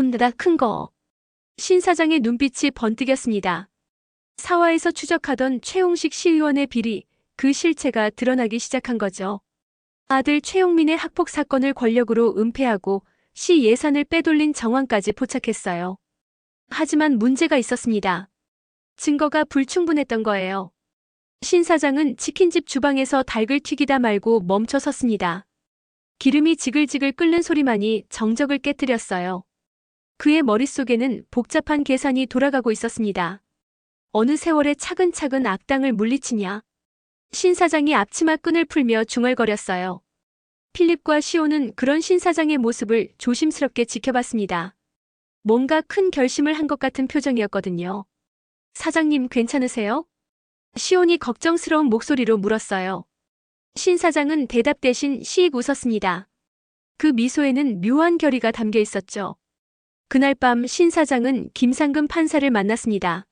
겁나다 큰 거. 신 사장의 눈빛이 번뜩였습니다. 사화에서 추적하던 최용식 시의원의 비리, 그 실체가 드러나기 시작한 거죠. 아들 최용민의 학폭 사건을 권력으로 은폐하고 시 예산을 빼돌린 정황까지 포착했어요. 하지만 문제가 있었습니다. 증거가 불충분했던 거예요. 신 사장은 치킨집 주방에서 닭을 튀기다 말고 멈춰 섰습니다. 기름이 지글지글 끓는 소리만이 정적을 깨뜨렸어요. 그의 머릿속에는 복잡한 계산이 돌아가고 있었습니다. 어느 세월에 차근차근 악당을 물리치냐. 신 사장이 앞치마 끈을 풀며 중얼거렸어요. 필립과 시온은 그런 신 사장의 모습을 조심스럽게 지켜봤습니다. 뭔가 큰 결심을 한 것 같은 표정이었거든요. 사장님 괜찮으세요? 시온이 걱정스러운 목소리로 물었어요. 신 사장은 대답 대신 씩 웃었습니다. 그 미소에는 묘한 결의가 담겨 있었죠. 그날 밤 신 사장은 김상금 판사를 만났습니다.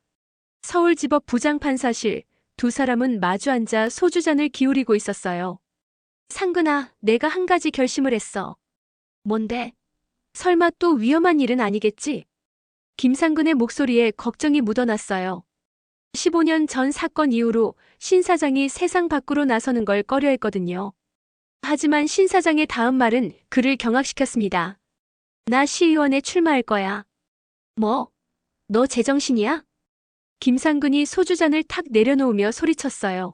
서울지법 부장판사실, 두 사람은 마주 앉아 소주잔을 기울이고 있었어요. 상근아, 내가 한 가지 결심을 했어. 뭔데? 설마 또 위험한 일은 아니겠지? 김상근의 목소리에 걱정이 묻어났어요. 15년 전 사건 이후로 신 사장이 세상 밖으로 나서는 걸 꺼려했거든요. 하지만 신 사장의 다음 말은 그를 경악시켰습니다. 나 시의원에 출마할 거야. 뭐? 너 제정신이야? 김상근이 소주잔을 탁 내려놓으며 소리쳤어요.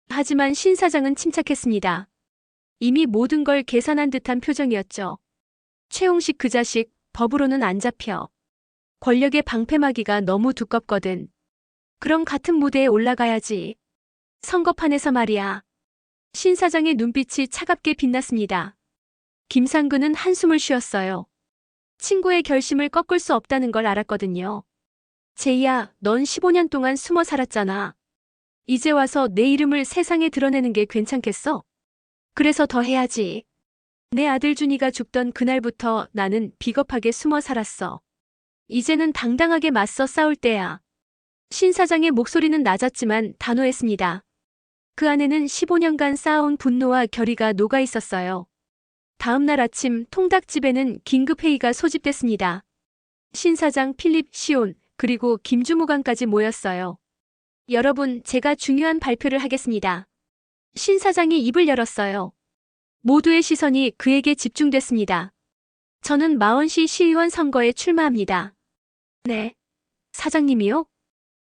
하지만 신 사장은 침착했습니다. 이미 모든 걸 계산한 듯한 표정이었죠. 최용식 그 자식, 법으로는 안 잡혀. 권력의 방패막이가 너무 두껍거든. 그럼 같은 무대에 올라가야지. 선거판에서 말이야. 신 사장의 눈빛이 차갑게 빛났습니다. 김상근은 한숨을 쉬었어요. 친구의 결심을 꺾을 수 없다는 걸 알았거든요. 제이야, 넌 15년 동안 숨어 살았잖아. 이제 와서 내 이름을 세상에 드러내는 게 괜찮겠어? 그래서 더 해야지. 내 아들 준이가 죽던 그날부터 나는 비겁하게 숨어 살았어. 이제는 당당하게 맞서 싸울 때야. 신 사장의 목소리는 낮았지만 단호했습니다. 그 안에는 15년간 쌓아온 분노와 결의가 녹아 있었어요. 다음 날 아침 통닭집에는 긴급회의가 소집됐습니다. 신 사장, 필립, 시온, 그리고 김주무관까지 모였어요. 여러분, 제가 중요한 발표를 하겠습니다. 신 사장이 입을 열었어요. 모두의 시선이 그에게 집중됐습니다. 저는 마원시 시의원 선거에 출마합니다. 네. 사장님이요?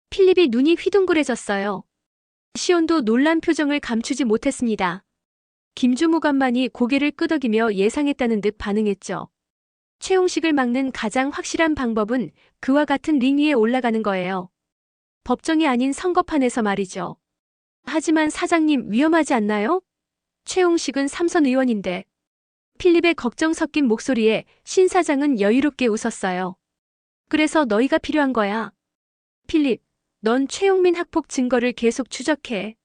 필립이 눈이 휘둥그레졌어요. 시온도 놀란 표정을 감추지 못했습니다. 김주무관만이 고개를 끄덕이며 예상했다는 듯 반응했죠. 최용식을 막는 가장 확실한 방법은 그와 같은 링 위에 올라가는 거예요. 법정이 아닌 선거판에서 말이죠. 하지만 사장님 위험하지 않나요? 최용식은 삼선 의원인데. 필립의 걱정 섞인 목소리에 신 사장은 여유롭게 웃었어요. 그래서 너희가 필요한 거야. 필립, 넌 최용민 학폭 증거를 계속 추적해.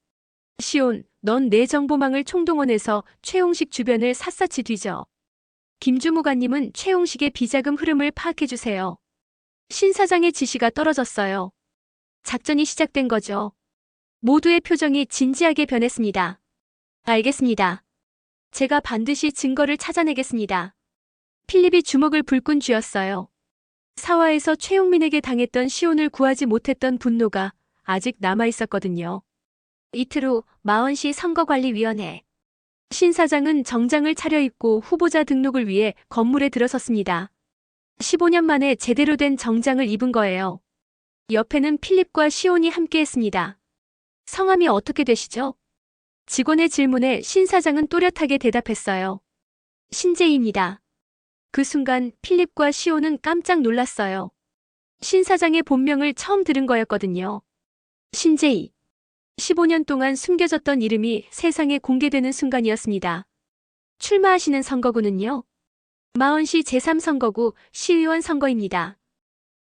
시온, 넌 내 정보망을 총동원해서 최용식 주변을 샅샅이 뒤져. 김주무관님은 최용식의 비자금 흐름을 파악해주세요. 신 사장의 지시가 떨어졌어요. 작전이 시작된 거죠. 모두의 표정이 진지하게 변했습니다. 알겠습니다. 제가 반드시 증거를 찾아내겠습니다. 필립이 주먹을 불끈 쥐었어요. 사화에서 최용민에게 당했던 시온을 구하지 못했던 분노가 아직 남아있었거든요. 이틀 후 마원시 선거관리위원회. 신 사장은 정장을 차려입고 후보자 등록을 위해 건물에 들어섰습니다. 15년 만에 제대로 된 정장을 입은 거예요. 옆에는 필립과 시온이 함께했습니다. 성함이 어떻게 되시죠? 직원의 질문에 신 사장은 또렷하게 대답했어요. 신재희입니다. 그 순간 필립과 시온은 깜짝 놀랐어요. 신 사장의 본명을 처음 들은 거였거든요. 신재희. 15년 동안 숨겨졌던 이름이 세상에 공개되는 순간이었습니다. 출마하시는 선거구는요? 마원시 제3선거구 시의원 선거입니다.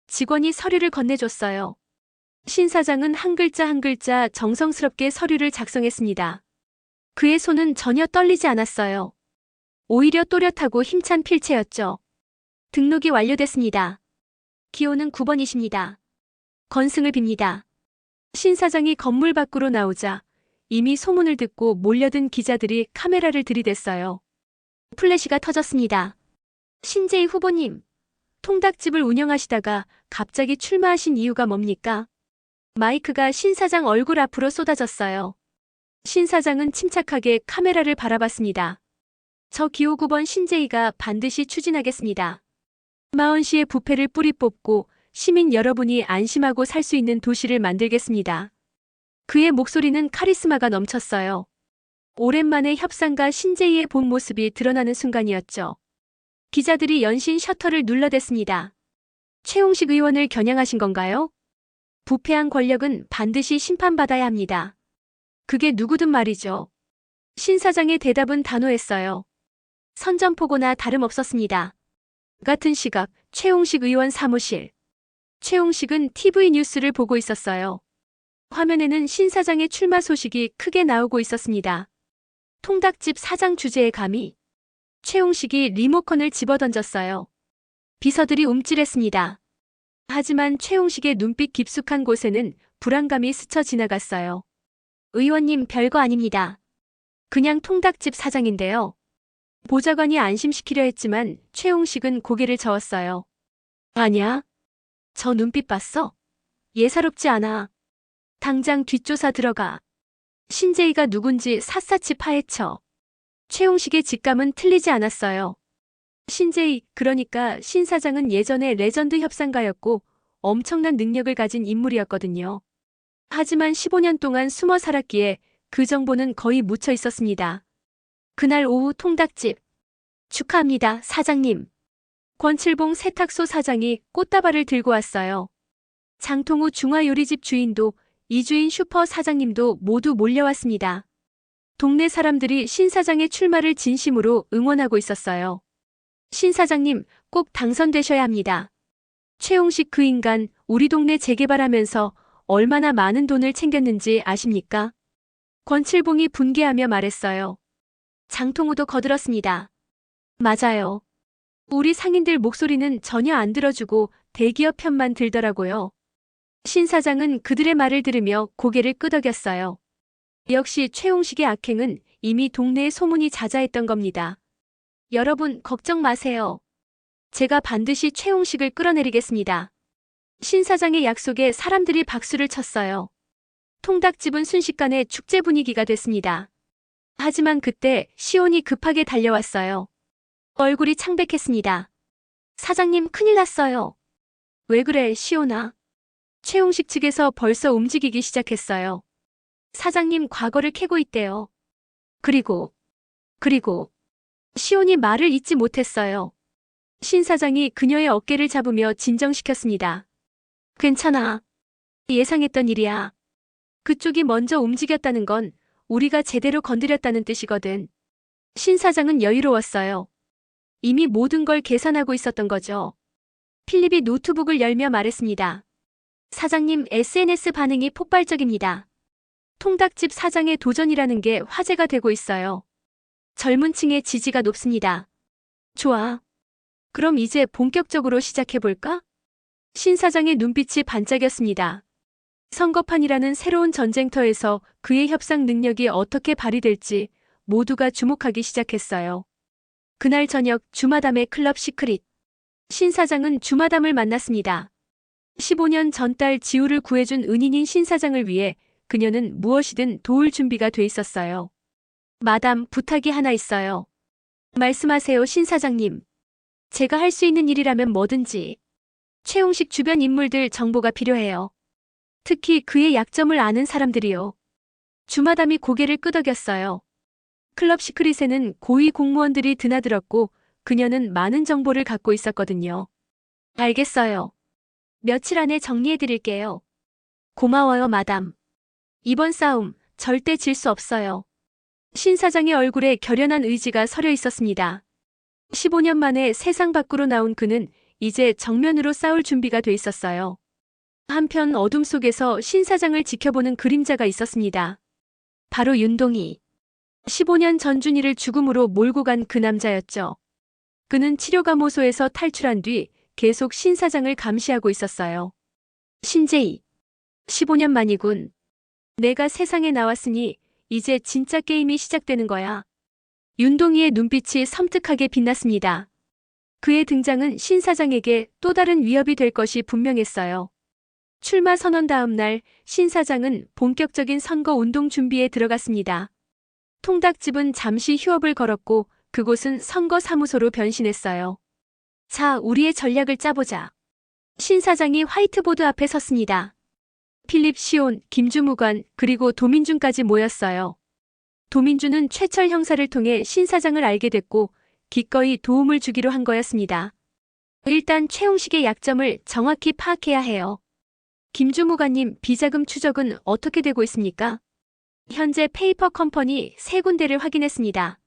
직원이 서류를 건네줬어요. 신 사장은 한 글자 한 글자 정성스럽게 서류를 작성했습니다. 그의 손은 전혀 떨리지 않았어요. 오히려 또렷하고 힘찬 필체였죠. 등록이 완료됐습니다. 기호는 9번이십니다. 건승을 빕니다. 신 사장이 건물 밖으로 나오자 이미 소문을 듣고 몰려든 기자들이 카메라를 들이댔어요. 플래시가 터졌습니다. 신재희 후보님, 통닭집을 운영하시다가 갑자기 출마하신 이유가 뭡니까? 마이크가 신 사장 얼굴 앞으로 쏟아졌어요. 신 사장은 침착하게 카메라를 바라봤습니다. 저 기호 9번 신재희가 반드시 추진하겠습니다. 마원시의 부패를 뿌리 뽑고 시민 여러분이 안심하고 살 수 있는 도시를 만들겠습니다. 그의 목소리는 카리스마가 넘쳤어요. 오랜만에 협상가 신재희의 본 모습이 드러나는 순간이었죠. 기자들이 연신 셔터를 눌러댔습니다. 최홍식 의원을 겨냥하신 건가요? 부패한 권력은 반드시 심판받아야 합니다. 그게 누구든 말이죠. 신 사장의 대답은 단호했어요. 선전포고나 다름없었습니다. 같은 시각 최홍식 의원 사무실. 최홍식은 TV 뉴스를 보고 있었어요. 화면에는 신 사장의 출마 소식이 크게 나오고 있었습니다. 통닭집 사장 주제에 감히 최홍식이 리모컨을 집어던졌어요. 비서들이 움찔했습니다. 하지만 최홍식의 눈빛 깊숙한 곳에는 불안감이 스쳐 지나갔어요. 의원님, 별거 아닙니다. 그냥 통닭집 사장인데요. 보좌관이 안심시키려 했지만 최홍식은 고개를 저었어요. 아니야. 저 눈빛 봤어? 예사롭지 않아. 당장 뒷조사 들어가. 신재희가 누군지 샅샅이 파헤쳐. 최홍식의 직감은 틀리지 않았어요. 신재희, 그러니까 신 사장은 예전에 레전드 협상가였고 엄청난 능력을 가진 인물이었거든요. 하지만 15년 동안 숨어 살았기에 그 정보는 거의 묻혀 있었습니다. 그날 오후 통닭집. 축하합니다, 사장님. 권칠봉 세탁소 사장이 꽃다발을 들고 왔어요. 장통우 중화요리집 주인도 이주인 슈퍼 사장님도 모두 몰려왔습니다. 동네 사람들이 신 사장의 출마를 진심으로 응원하고 있었어요. 신 사장님, 꼭 당선되셔야 합니다. 최홍식 그 인간 우리 동네 재개발하면서 얼마나 많은 돈을 챙겼는지 아십니까? 권칠봉이 분개하며 말했어요. 장통우도 거들었습니다. 맞아요. 우리 상인들 목소리는 전혀 안 들어주고 대기업 편만 들더라고요. 신 사장은 그들의 말을 들으며 고개를 끄덕였어요. 역시 최홍식의 악행은 이미 동네에 소문이 자자했던 겁니다. 여러분, 걱정 마세요. 제가 반드시 최홍식을 끌어내리겠습니다. 신 사장의 약속에 사람들이 박수를 쳤어요. 통닭집은 순식간에 축제 분위기가 됐습니다. 하지만 그때 시온이 급하게 달려왔어요. 얼굴이 창백했습니다. 사장님, 큰일 났어요. 왜 그래, 시온아? 최홍식 측에서 벌써 움직이기 시작했어요. 사장님, 과거를 캐고 있대요. 그리고 시온이 말을 잇지 못했어요. 신 사장이 그녀의 어깨를 잡으며 진정시켰습니다. 괜찮아. 예상했던 일이야. 그쪽이 먼저 움직였다는 건 우리가 제대로 건드렸다는 뜻이거든. 신 사장은 여유로웠어요. 이미 모든 걸 계산하고 있었던 거죠. 필립이 노트북을 열며 말했습니다. 사장님, SNS 반응이 폭발적입니다. 통닭집 사장의 도전이라는 게 화제가 되고 있어요. 젊은 층의 지지가 높습니다. 좋아. 그럼 이제 본격적으로 시작해볼까? 신 사장의 눈빛이 반짝였습니다. 선거판이라는 새로운 전쟁터에서 그의 협상 능력이 어떻게 발휘될지 모두가 주목하기 시작했어요. 그날 저녁 주마담의 클럽 시크릿. 신 사장은 주마담을 만났습니다. 15년 전 딸 지우를 구해준 은인인 신 사장을 위해 그녀는 무엇이든 도울 준비가 돼 있었어요. 마담, 부탁이 하나 있어요. 말씀하세요, 신 사장님. 제가 할 수 있는 일이라면 뭐든지. 최홍식 주변 인물들 정보가 필요해요. 특히 그의 약점을 아는 사람들이요. 주마담이 고개를 끄덕였어요. 클럽 시크릿에는 고위 공무원들이 드나들었고 그녀는 많은 정보를 갖고 있었거든요. 알겠어요. 며칠 안에 정리해드릴게요. 고마워요, 마담. 이번 싸움 절대 질 수 없어요. 신 사장의 얼굴에 결연한 의지가 서려 있었습니다. 15년 만에 세상 밖으로 나온 그는 이제 정면으로 싸울 준비가 돼 있었어요. 한편 어둠 속에서 신 사장을 지켜보는 그림자가 있었습니다. 바로 윤동희. 15년 전 준이를 죽음으로 몰고 간 그 남자였죠. 그는 치료감호소에서 탈출한 뒤 계속 신 사장을 감시하고 있었어요. 신재희. 15년 만이군. 내가 세상에 나왔으니 이제 진짜 게임이 시작되는 거야. 윤동희의 눈빛이 섬뜩하게 빛났습니다. 그의 등장은 신 사장에게 또 다른 위협이 될 것이 분명했어요. 출마 선언 다음 날 신 사장은 본격적인 선거 운동 준비에 들어갔습니다. 통닭집은 잠시 휴업을 걸었고 그곳은 선거 사무소로 변신했어요. 자, 우리의 전략을 짜보자. 신 사장이 화이트보드 앞에 섰습니다. 필립, 시온, 김주무관, 그리고 도민준까지 모였어요. 도민준은 최철 형사를 통해 신 사장을 알게 됐고 기꺼이 도움을 주기로 한 거였습니다. 일단 최홍식의 약점을 정확히 파악해야 해요. 김주무관님, 비자금 추적은 어떻게 되고 있습니까? 현재 페이퍼 컴퍼니 3군데를 확인했습니다.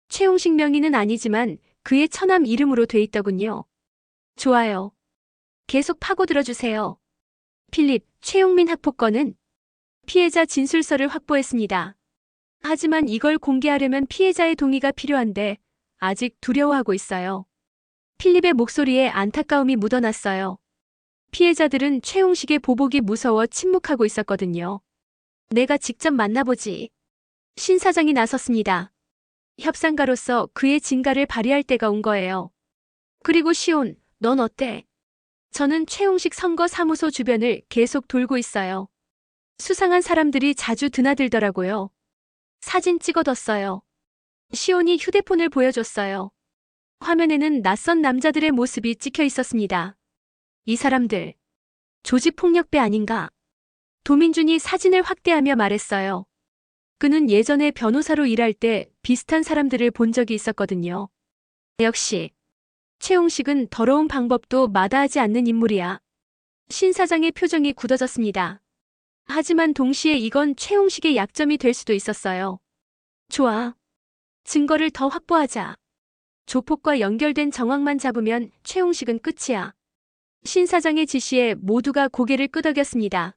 최홍식 명의는 아니지만 그의 처남 이름으로 돼 있더군요. 좋아요. 계속 파고들어주세요. 필립, 최용민 학폭 건은? 피해자 진술서를 확보했습니다. 하지만 이걸 공개하려면 피해자의 동의가 필요한데 아직 두려워하고 있어요. 필립의 목소리에 안타까움이 묻어났어요. 피해자들은 최홍식의 보복이 무서워 침묵하고 있었거든요. 내가 직접 만나보지. 신 사장이 나섰습니다. 협상가로서 그의 진가를 발휘할 때가 온 거예요. 그리고 시온, 넌 어때? 저는 최홍식 선거 사무소 주변을 계속 돌고 있어요. 수상한 사람들이 자주 드나들더라고요. 사진 찍어뒀어요. 시온이 휴대폰을 보여줬어요. 화면에는 낯선 남자들의 모습이 찍혀 있었습니다. 이 사람들, 조직폭력배 아닌가? 도민준이 사진을 확대하며 말했어요. 그는 예전에 변호사로 일할 때 비슷한 사람들을 본 적이 있었거든요. 역시 최홍식은 더러운 방법도 마다하지 않는 인물이야. 신 사장의 표정이 굳어졌습니다. 하지만 동시에 이건 최홍식의 약점이 될 수도 있었어요. 좋아. 증거를 더 확보하자. 조폭과 연결된 정황만 잡으면 최홍식은 끝이야. 신 사장의 지시에 모두가 고개를 끄덕였습니다.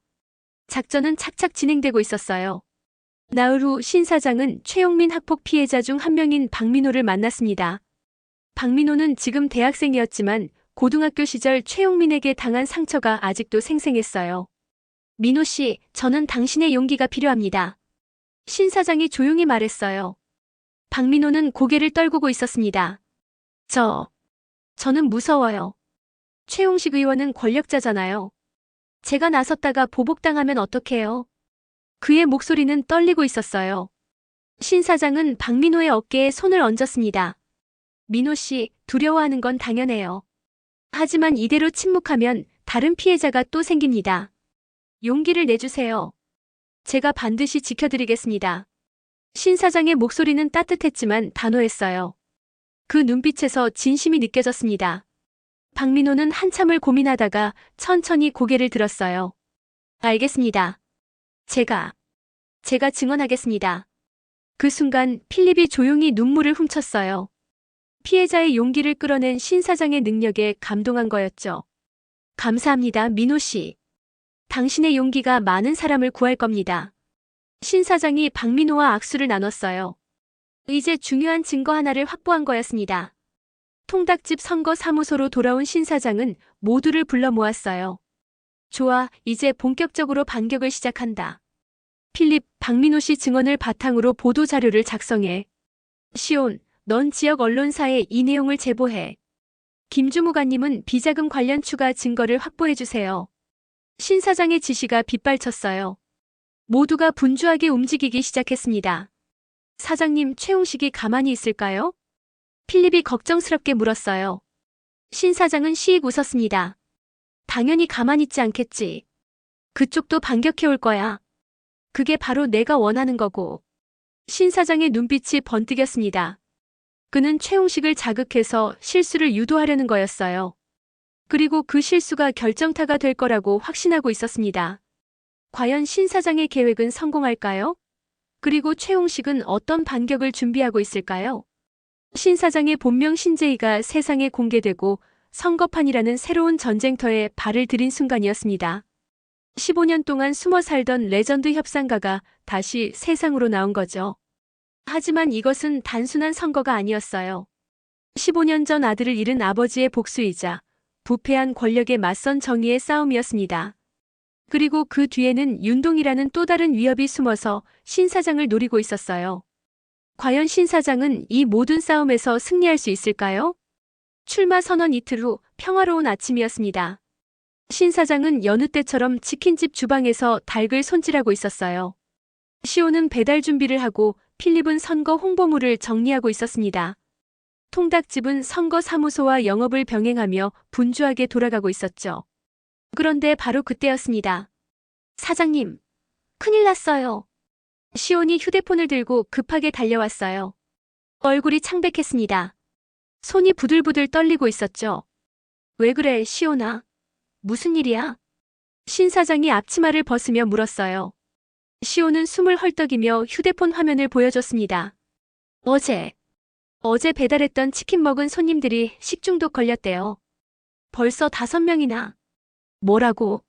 작전은 착착 진행되고 있었어요. 나흘 후 신 사장은 최용민 학폭 피해자 중 한 명인 박민호를 만났습니다. 박민호는 지금 대학생이었지만 고등학교 시절 최용민에게 당한 상처가 아직도 생생했어요. 민호 씨, 저는 당신의 용기가 필요합니다. 신 사장이 조용히 말했어요. 박민호는 고개를 떨구고 있었습니다. 저는 무서워요. 최홍식 의원은 권력자잖아요. 제가 나섰다가 보복당하면 어떡해요? 그의 목소리는 떨리고 있었어요. 신 사장은 박민호의 어깨에 손을 얹었습니다. 민호 씨, 두려워하는 건 당연해요. 하지만 이대로 침묵하면 다른 피해자가 또 생깁니다. 용기를 내주세요. 제가 반드시 지켜드리겠습니다. 신 사장의 목소리는 따뜻했지만 단호했어요. 그 눈빛에서 진심이 느껴졌습니다. 박민호는 한참을 고민하다가 천천히 고개를 들었어요. 알겠습니다. 제가 증언하겠습니다. 그 순간 필립이 조용히 눈물을 훔쳤어요. 피해자의 용기를 끌어낸 신 사장의 능력에 감동한 거였죠. 감사합니다, 민호 씨. 당신의 용기가 많은 사람을 구할 겁니다. 신 사장이 박민호와 악수를 나눴어요. 이제 중요한 증거 하나를 확보한 거였습니다. 통닭집 선거 사무소로 돌아온 신 사장은 모두를 불러 모았어요. 좋아, 이제 본격적으로 반격을 시작한다. 필립, 박민호 씨 증언을 바탕으로 보도 자료를 작성해. 시온, 넌 지역 언론사에 이 내용을 제보해. 김주무관님은 비자금 관련 추가 증거를 확보해주세요. 신 사장의 지시가 빗발쳤어요. 모두가 분주하게 움직이기 시작했습니다. 사장님, 최홍식이 가만히 있을까요? 필립이 걱정스럽게 물었어요. 신 사장은 시익 웃었습니다. 당연히 가만히 있지 않겠지. 그쪽도 반격해올 거야. 그게 바로 내가 원하는 거고. 신 사장의 눈빛이 번뜩였습니다. 그는 최홍식을 자극해서 실수를 유도하려는 거였어요. 그리고 그 실수가 결정타가 될 거라고 확신하고 있었습니다. 과연 신 사장의 계획은 성공할까요? 그리고 최홍식은 어떤 반격을 준비하고 있을까요? 신 사장의 본명 신재희가 세상에 공개되고 선거판이라는 새로운 전쟁터에 발을 들인 순간이었습니다. 15년 동안 숨어 살던 레전드 협상가가 다시 세상으로 나온 거죠. 하지만 이것은 단순한 선거가 아니었어요. 15년 전 아들을 잃은 아버지의 복수이자 부패한 권력에 맞선 정의의 싸움이었습니다. 그리고 그 뒤에는 윤동이라는 또 다른 위협이 숨어서 신 사장을 노리고 있었어요. 과연 신 사장은 이 모든 싸움에서 승리할 수 있을까요? 출마 선언 이틀 후 평화로운 아침이었습니다. 신 사장은 여느 때처럼 치킨집 주방에서 닭을 손질하고 있었어요. 시온은 배달 준비를 하고 필립은 선거 홍보물을 정리하고 있었습니다. 통닭집은 선거 사무소와 영업을 병행하며 분주하게 돌아가고 있었죠. 그런데 바로 그때였습니다. 사장님, 큰일 났어요. 시온이 휴대폰을 들고 급하게 달려왔어요. 얼굴이 창백했습니다. 손이 부들부들 떨리고 있었죠. 왜 그래, 시온아? 무슨 일이야? 신 사장이 앞치마를 벗으며 물었어요. 시온은 숨을 헐떡이며 휴대폰 화면을 보여줬습니다. 어제 배달했던 치킨 먹은 손님들이 식중독 걸렸대요. 벌써 5명이나. 뭐라고?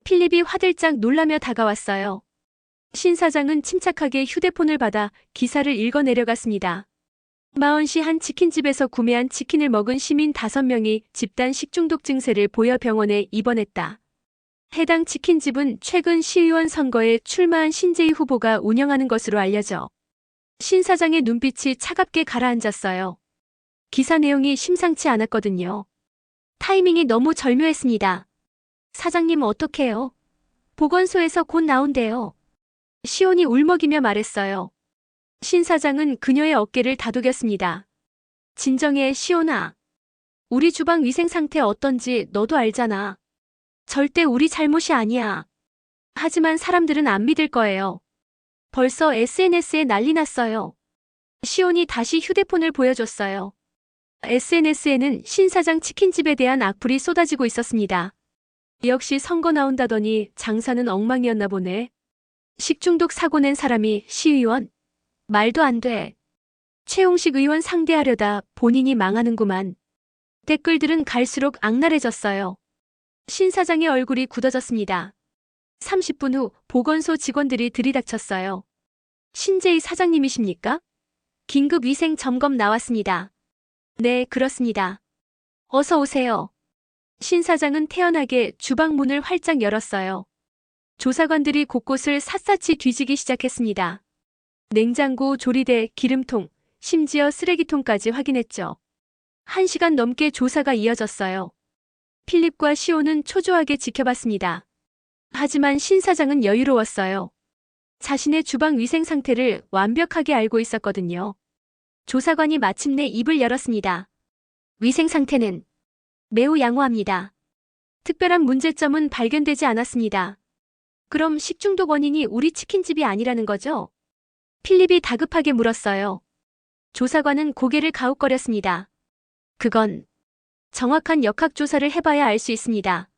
필립이 화들짝 놀라며 다가왔어요. 신 사장은 침착하게 휴대폰을 받아 기사를 읽어 내려갔습니다. 마흔시 한 치킨집에서 구매한 치킨을 먹은 시민 5명이 집단 식중독 증세를 보여 병원에 입원했다. 해당 치킨집은 최근 시의원 선거에 출마한 신재희 후보가 운영하는 것으로 알려져 신 사장의 눈빛이 차갑게 가라앉았어요. 기사 내용이 심상치 않았거든요. 타이밍이 너무 절묘했습니다. 사장님 어떡해요? 보건소에서 곧 나온대요. 시온이 울먹이며 말했어요. 신 사장은 그녀의 어깨를 다독였습니다. 진정해, 시온아. 우리 주방 위생 상태 어떤지 너도 알잖아. 절대 우리 잘못이 아니야. 하지만 사람들은 안 믿을 거예요. 벌써 SNS에 난리 났어요. 시온이 다시 휴대폰을 보여줬어요. SNS에는 신 사장 치킨집에 대한 악플이 쏟아지고 있었습니다. 역시 선거 나온다더니 장사는 엉망이었나 보네. 식중독 사고 낸 사람이 시의원? 말도 안 돼. 최용식 의원 상대하려다 본인이 망하는구만. 댓글들은 갈수록 악랄해졌어요. 신 사장의 얼굴이 굳어졌습니다. 30분 후 보건소 직원들이 들이닥쳤어요. 신재희 사장님이십니까? 긴급 위생 점검 나왔습니다. 네, 그렇습니다. 어서 오세요. 신 사장은 태연하게 주방 문을 활짝 열었어요. 조사관들이 곳곳을 샅샅이 뒤지기 시작했습니다. 냉장고, 조리대, 기름통, 심지어 쓰레기통까지 확인했죠. 1시간 넘게 조사가 이어졌어요. 필립과 시온은 초조하게 지켜봤습니다. 하지만 신 사장은 여유로웠어요. 자신의 주방 위생 상태를 완벽하게 알고 있었거든요. 조사관이 마침내 입을 열었습니다. 위생 상태는 매우 양호합니다. 특별한 문제점은 발견되지 않았습니다. 그럼 식중독 원인이 우리 치킨집이 아니라는 거죠? 필립이 다급하게 물었어요. 조사관은 고개를 가웃거렸습니다. 그건 정확한 역학조사를 해봐야 알 수 있습니다.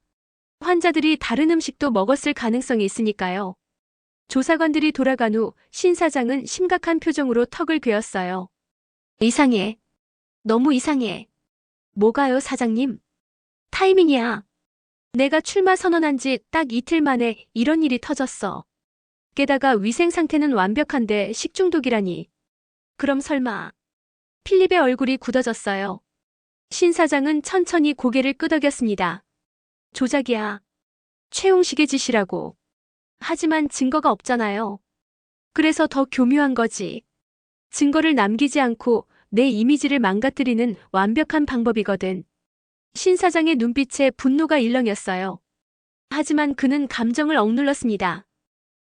환자들이 다른 음식도 먹었을 가능성이 있으니까요. 조사관들이 돌아간 후 신 사장은 심각한 표정으로 턱을 괴었어요. 이상해. 너무 이상해. 뭐가요, 사장님? 타이밍이야. 내가 출마 선언한 지 딱 이틀 만에 이런 일이 터졌어. 게다가 위생 상태는 완벽한데 식중독이라니. 그럼 설마. 필립의 얼굴이 굳어졌어요. 신 사장은 천천히 고개를 끄덕였습니다. 조작이야. 최용식의 짓이라고. 하지만 증거가 없잖아요. 그래서 더 교묘한 거지. 증거를 남기지 않고 내 이미지를 망가뜨리는 완벽한 방법이거든. 신 사장의 눈빛에 분노가 일렁였어요. 하지만 그는 감정을 억눌렀습니다.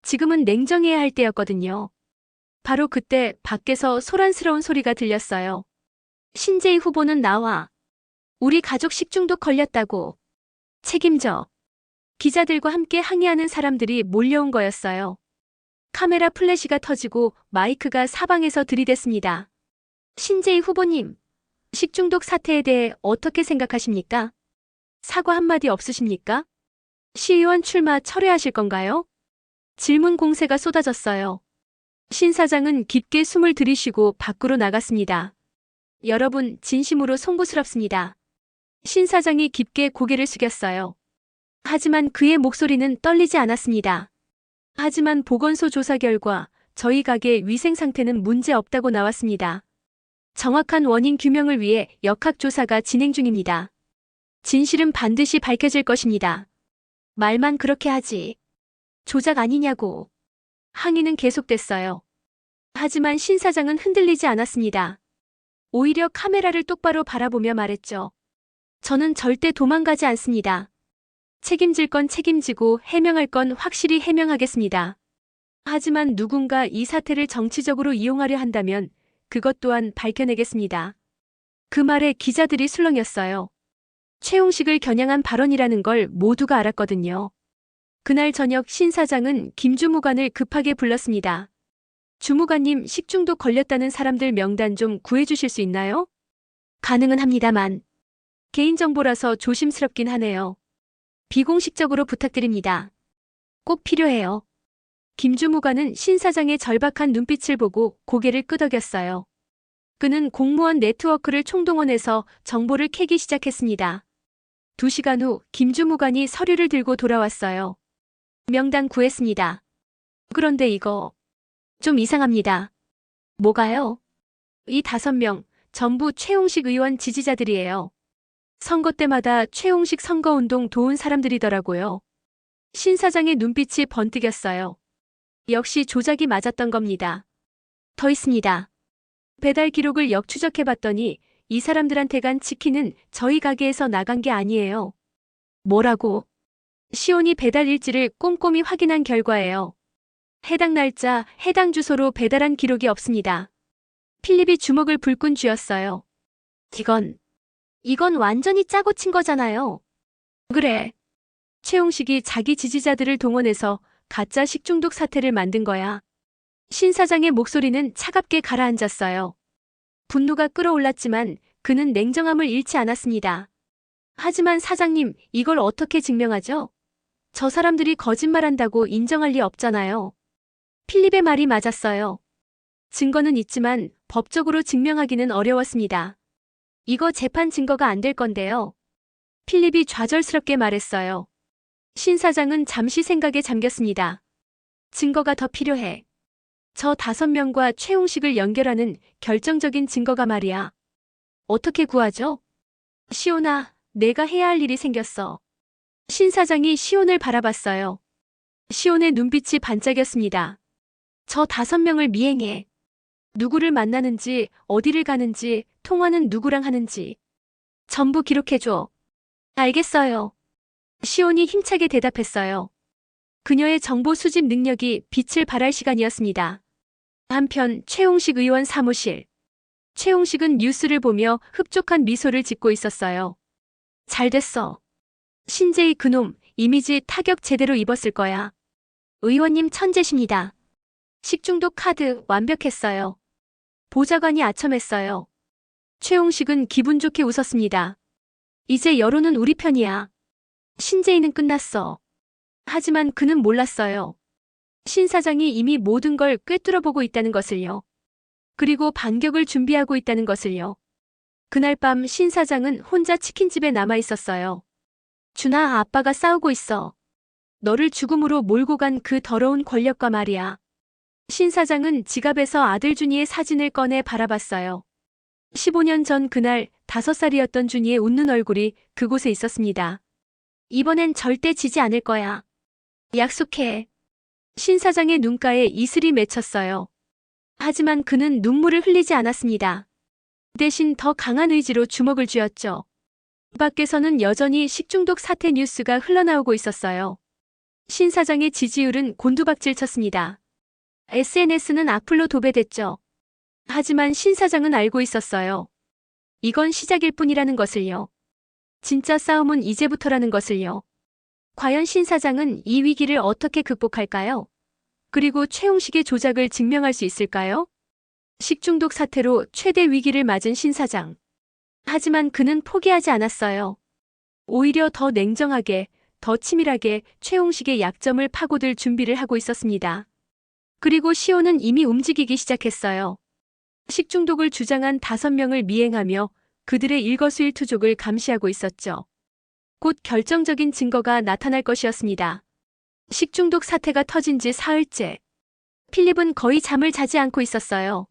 지금은 냉정해야 할 때였거든요. 바로 그때 밖에서 소란스러운 소리가 들렸어요. 신재희 후보는 나와. 우리 가족 식중독 걸렸다고. 책임져. 기자들과 함께 항의하는 사람들이 몰려온 거였어요. 카메라 플래시가 터지고 마이크가 사방에서 들이댔습니다. 신재희 후보님, 식중독 사태에 대해 어떻게 생각하십니까? 사과 한마디 없으십니까? 시의원 출마 철회하실 건가요? 질문 공세가 쏟아졌어요. 신 사장은 깊게 숨을 들이쉬고 밖으로 나갔습니다. 여러분, 진심으로 송구스럽습니다. 신 사장이 깊게 고개를 숙였어요. 하지만 그의 목소리는 떨리지 않았습니다. 하지만 보건소 조사 결과 저희 가게 위생 상태는 문제 없다고 나왔습니다. 정확한 원인 규명을 위해 역학조사가 진행 중입니다. 진실은 반드시 밝혀질 것입니다. 말만 그렇게 하지. 조작 아니냐고. 항의는 계속됐어요. 하지만 신 사장은 흔들리지 않았습니다. 오히려 카메라를 똑바로 바라보며 말했죠. 저는 절대 도망가지 않습니다. 책임질 건 책임지고 해명할 건 확실히 해명하겠습니다. 하지만 누군가 이 사태를 정치적으로 이용하려 한다면 그것 또한 밝혀내겠습니다. 그 말에 기자들이 술렁였어요. 최홍식을 겨냥한 발언이라는 걸 모두가 알았거든요. 그날 저녁 신 사장은 김 주무관을 급하게 불렀습니다. 주무관님, 식중독 걸렸다는 사람들 명단 좀 구해주실 수 있나요? 가능은 합니다만 개인정보라서 조심스럽긴 하네요. 비공식적으로 부탁드립니다. 꼭 필요해요. 김 주무관은 신 사장의 절박한 눈빛을 보고 고개를 끄덕였어요. 그는 공무원 네트워크를 총동원해서 정보를 캐기 시작했습니다. 2시간 후 김 주무관이 서류를 들고 돌아왔어요. 명단 구했습니다. 그런데 이거 좀 이상합니다. 뭐가요? 이 5명 전부 최홍식 의원 지지자들이에요. 선거 때마다 최홍식 선거운동 도운 사람들이더라고요. 신 사장의 눈빛이 번뜩였어요. 역시 조작이 맞았던 겁니다. 더 있습니다. 배달 기록을 역추적해봤더니 이 사람들한테 간 치킨은 저희 가게에서 나간 게 아니에요. 뭐라고? 시온이 배달 일지를 꼼꼼히 확인한 결과예요. 해당 날짜, 해당 주소로 배달한 기록이 없습니다. 필립이 주먹을 불끈 쥐었어요. 이건 완전히 짜고 친 거잖아요. 그래. 최홍식이 자기 지지자들을 동원해서 가짜 식중독 사태를 만든 거야. 신 사장의 목소리는 차갑게 가라앉았어요. 분노가 끌어올랐지만 그는 냉정함을 잃지 않았습니다. 하지만 사장님, 이걸 어떻게 증명하죠? 저 사람들이 거짓말한다고 인정할 리 없잖아요. 필립의 말이 맞았어요. 증거는 있지만 법적으로 증명하기는 어려웠습니다. 이거 재판 증거가 안 될 건데요. 필립이 좌절스럽게 말했어요. 신 사장은 잠시 생각에 잠겼습니다. 증거가 더 필요해. 저 5명과 최홍식을 연결하는 결정적인 증거가 말이야. 어떻게 구하죠? 시온아, 내가 해야 할 일이 생겼어. 신 사장이 시온을 바라봤어요. 시온의 눈빛이 반짝였습니다. 저 5명을 미행해. 누구를 만나는지, 어디를 가는지, 통화는 누구랑 하는지. 전부 기록해줘. 알겠어요. 시온이 힘차게 대답했어요. 그녀의 정보 수집 능력이 빛을 발할 시간이었습니다. 한편 최홍식 의원 사무실. 최홍식은 뉴스를 보며 흡족한 미소를 짓고 있었어요. 잘 됐어. 신재희 그놈, 이미지 타격 제대로 입었을 거야. 의원님 천재십니다. 식중독 카드 완벽했어요. 보좌관이 아첨했어요. 최홍식은 기분 좋게 웃었습니다. 이제 여론은 우리 편이야. 신재희는 끝났어. 하지만 그는 몰랐어요. 신 사장이 이미 모든 걸 꿰뚫어보고 있다는 것을요. 그리고 반격을 준비하고 있다는 것을요. 그날 밤 신 사장은 혼자 치킨집에 남아 있었어요. 준아, 아빠가 싸우고 있어. 너를 죽음으로 몰고 간 그 더러운 권력과 말이야. 신 사장은 지갑에서 아들 준이의 사진을 꺼내 바라봤어요. 15년 전 그날 5살이었던 준이의 웃는 얼굴이 그곳에 있었습니다. 이번엔 절대 지지 않을 거야. 약속해. 신 사장의 눈가에 이슬이 맺혔어요. 하지만 그는 눈물을 흘리지 않았습니다. 대신 더 강한 의지로 주먹을 쥐었죠. 밖에서는 여전히 식중독 사태 뉴스가 흘러나오고 있었어요. 신 사장의 지지율은 곤두박질 쳤습니다. SNS는 악플로 도배됐죠. 하지만 신 사장은 알고 있었어요. 이건 시작일 뿐이라는 것을요. 진짜 싸움은 이제부터라는 것을요. 과연 신 사장은 이 위기를 어떻게 극복할까요? 그리고 최홍식의 조작을 증명할 수 있을까요? 식중독 사태로 최대 위기를 맞은 신 사장. 하지만 그는 포기하지 않았어요. 오히려 더 냉정하게, 더 치밀하게 최홍식의 약점을 파고들 준비를 하고 있었습니다. 그리고 시온은 이미 움직이기 시작했어요. 식중독을 주장한 5명을 미행하며 그들의 일거수일투족을 감시하고 있었죠. 곧 결정적인 증거가 나타날 것이었습니다. 식중독 사태가 터진 지 사흘째. 필립은 거의 잠을 자지 않고 있었어요.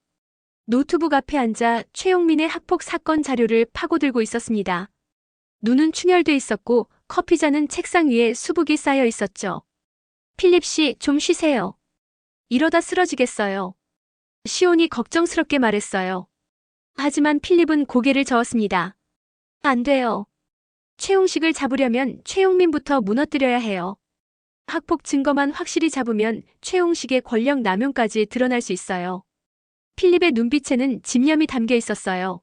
노트북 앞에 앉아 최용민의 학폭 사건 자료를 파고들고 있었습니다. 눈은 충혈돼 있었고 커피잔은 책상 위에 수북이 쌓여 있었죠. 필립 씨, 좀 쉬세요. 이러다 쓰러지겠어요. 시온이 걱정스럽게 말했어요. 하지만 필립은 고개를 저었습니다. 안 돼요. 최용식을 잡으려면 최용민부터 무너뜨려야 해요. 학폭 증거만 확실히 잡으면 최용식의 권력 남용까지 드러날 수 있어요. 필립의 눈빛에는 집념이 담겨 있었어요.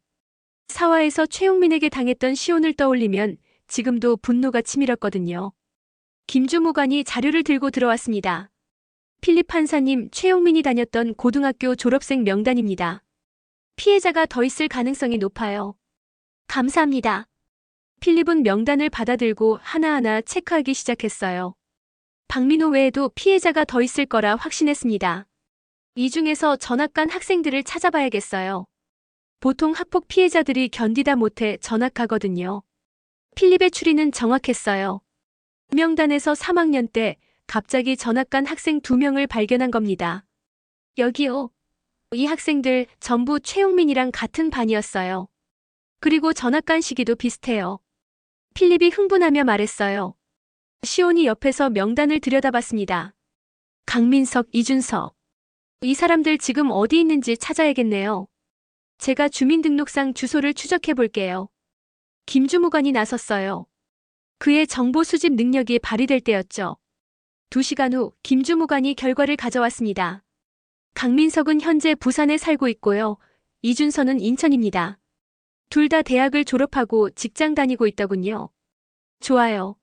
사화에서 최용민에게 당했던 시온을 떠올리면 지금도 분노가 치밀었거든요. 김주무관이 자료를 들고 들어왔습니다. 필립 판사님, 최용민이 다녔던 고등학교 졸업생 명단입니다. 피해자가 더 있을 가능성이 높아요. 감사합니다. 필립은 명단을 받아들고 하나하나 체크하기 시작했어요. 박민호 외에도 피해자가 더 있을 거라 확신했습니다. 이 중에서 전학 간 학생들을 찾아봐야겠어요. 보통 학폭 피해자들이 견디다 못해 전학하거든요. 필립의 추리는 정확했어요. 명단에서 3학년 때 갑자기 전학 간 학생 2명을 발견한 겁니다. 여기요. 이 학생들 전부 최용민이랑 같은 반이었어요. 그리고 전학 간 시기도 비슷해요. 필립이 흥분하며 말했어요. 시온이 옆에서 명단을 들여다봤습니다. 강민석, 이준석. 이 사람들 지금 어디 있는지 찾아야겠네요. 제가 주민등록상 주소를 추적해 볼게요. 김주무관이 나섰어요. 그의 정보 수집 능력이 발휘될 때였죠. 2시간 후 김주무관이 결과를 가져왔습니다. 강민석은 현재 부산에 살고 있고요. 이준서는 인천입니다. 둘 다 대학을 졸업하고 직장 다니고 있더군요. 좋아요.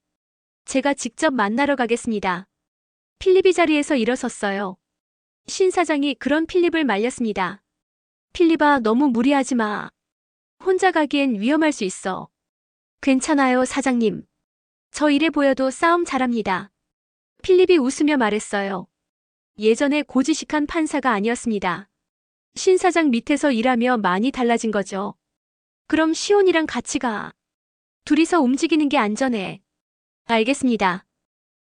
제가 직접 만나러 가겠습니다. 필립이 자리에서 일어섰어요. 신 사장이 그런 필립을 말렸습니다. 필립아, 너무 무리하지 마. 혼자 가기엔 위험할 수 있어. 괜찮아요, 사장님. 저 이래 보여도 싸움 잘합니다. 필립이 웃으며 말했어요. 예전에 고지식한 판사가 아니었습니다. 신 사장 밑에서 일하며 많이 달라진 거죠. 그럼 시온이랑 같이 가. 둘이서 움직이는 게 안전해. 알겠습니다.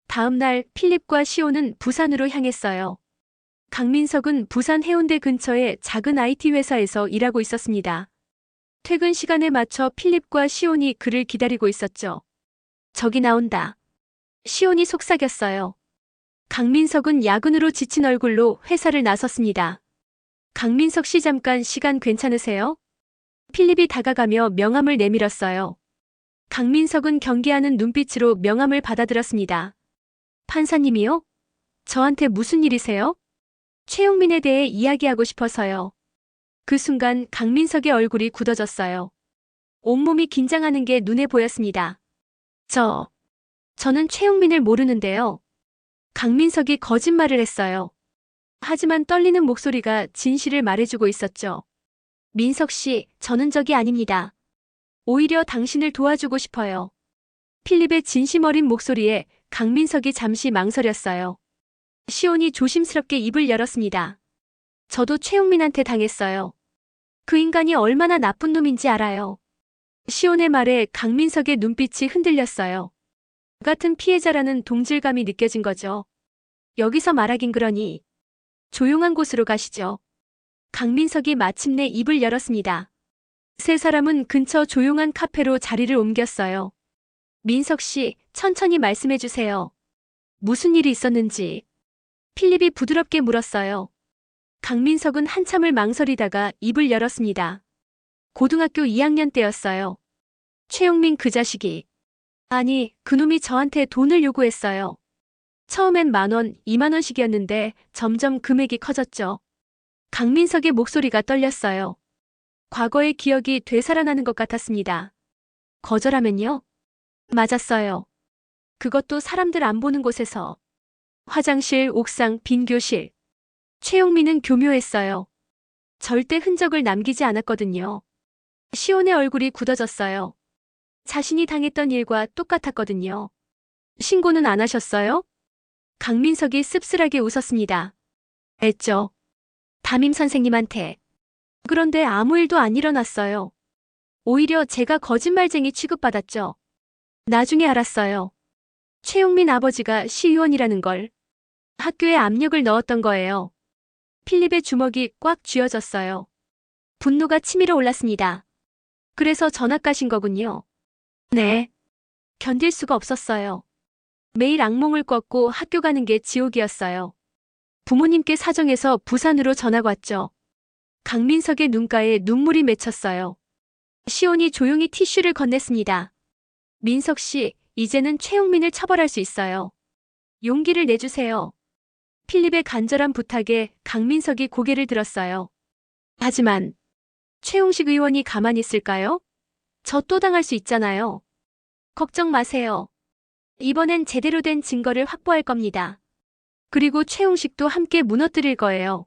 다음 날 필립과 시온은 부산으로 향했어요. 강민석은 부산 해운대 근처의 작은 IT 회사에서 일하고 있었습니다. 퇴근 시간에 맞춰 필립과 시온이 그를 기다리고 있었죠. 저기 나온다. 시온이 속삭였어요. 강민석은 야근으로 지친 얼굴로 회사를 나섰습니다. 강민석 씨, 잠깐 시간 괜찮으세요? 필립이 다가가며 명함을 내밀었어요. 강민석은 경계하는 눈빛으로 명함을 받아들었습니다. 판사님이요? 저한테 무슨 일이세요? 최용민에 대해 이야기하고 싶어서요. 그 순간 강민석의 얼굴이 굳어졌어요. 온몸이 긴장하는 게 눈에 보였습니다. 저는 최용민을 모르는데요. 강민석이 거짓말을 했어요. 하지만 떨리는 목소리가 진실을 말해주고 있었죠. 민석 씨, 저는 적이 아닙니다. 오히려 당신을 도와주고 싶어요. 필립의 진심 어린 목소리에 강민석이 잠시 망설였어요. 시온이 조심스럽게 입을 열었습니다. 저도 최용민한테 당했어요. 그 인간이 얼마나 나쁜 놈인지 알아요. 시온의 말에 강민석의 눈빛이 흔들렸어요. 같은 피해자라는 동질감이 느껴진 거죠. 여기서 말하긴 그러니 조용한 곳으로 가시죠. 강민석이 마침내 입을 열었습니다. 세 사람은 근처 조용한 카페로 자리를 옮겼어요. 민석 씨, 천천히 말씀해 주세요. 무슨 일이 있었는지. 필립이 부드럽게 물었어요. 강민석은 한참을 망설이다가 입을 열었습니다. 고등학교 2학년 때였어요. 최용민 그 자식이. 아니, 그놈이 저한테 돈을 요구했어요. 처음엔 10,000원, 20,000원씩이었는데 점점 금액이 커졌죠. 강민석의 목소리가 떨렸어요. 과거의 기억이 되살아나는 것 같았습니다. 거절하면요? 맞았어요. 그것도 사람들 안 보는 곳에서. 화장실, 옥상, 빈 교실. 최용민은 교묘했어요. 절대 흔적을 남기지 않았거든요. 시온의 얼굴이 굳어졌어요. 자신이 당했던 일과 똑같았거든요. 신고는 안 하셨어요? 강민석이 씁쓸하게 웃었습니다. 했죠. 담임 선생님한테. 그런데 아무 일도 안 일어났어요. 오히려 제가 거짓말쟁이 취급받았죠. 나중에 알았어요. 최용민 아버지가 시의원이라는 걸. 학교에 압력을 넣었던 거예요. 필립의 주먹이 꽉 쥐어졌어요. 분노가 치밀어 올랐습니다. 그래서 전학 가신 거군요. 네. 견딜 수가 없었어요. 매일 악몽을 꿨고 학교 가는 게 지옥이었어요. 부모님께 사정해서 부산으로 전학 왔죠. 강민석의 눈가에 눈물이 맺혔어요. 시온이 조용히 티슈를 건넸습니다. 민석 씨, 이제는 최용민을 처벌할 수 있어요. 용기를 내주세요. 필립의 간절한 부탁에 강민석이 고개를 들었어요. 하지만 최용식 의원이 가만히 있을까요? 저 또 당할 수 있잖아요. 걱정 마세요. 이번엔 제대로 된 증거를 확보할 겁니다. 그리고 최용식도 함께 무너뜨릴 거예요.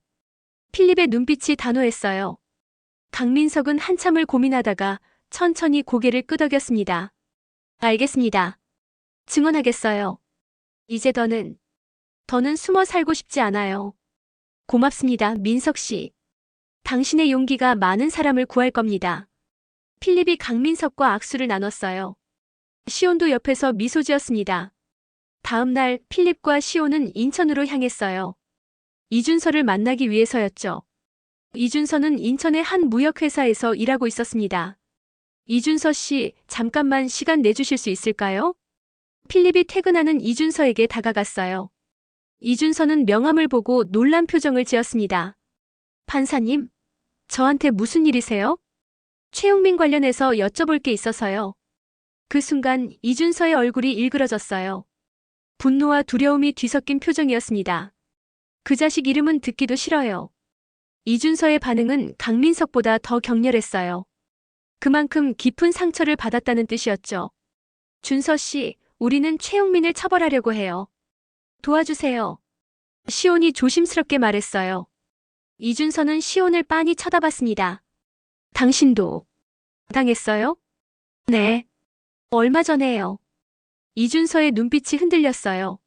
필립의 눈빛이 단호했어요. 강민석은 한참을 고민하다가 천천히 고개를 끄덕였습니다. 알겠습니다. 증언하겠어요. 이제 더는 숨어 살고 싶지 않아요. 고맙습니다, 민석 씨. 당신의 용기가 많은 사람을 구할 겁니다. 필립이 강민석과 악수를 나눴어요. 시온도 옆에서 미소 지었습니다. 다음 날 필립과 시온은 인천으로 향했어요. 이준서를 만나기 위해서였죠. 이준서는 인천의 한 무역회사에서 일하고 있었습니다. 이준서 씨, 잠깐만 시간 내주실 수 있을까요? 필립이 퇴근하는 이준서에게 다가갔어요. 이준서는 명함을 보고 놀란 표정을 지었습니다. 판사님, 저한테 무슨 일이세요? 최용민 관련해서 여쭤볼 게 있어서요. 그 순간 이준서의 얼굴이 일그러졌어요. 분노와 두려움이 뒤섞인 표정이었습니다. 그 자식 이름은 듣기도 싫어요. 이준서의 반응은 강민석보다 더 격렬했어요. 그만큼 깊은 상처를 받았다는 뜻이었죠. 준서 씨, 우리는 최용민을 처벌하려고 해요. 도와주세요. 시온이 조심스럽게 말했어요. 이준서는 시온을 빤히 쳐다봤습니다. 당신도 당했어요? 네. 얼마 전에요. 이준서의 눈빛이 흔들렸어요.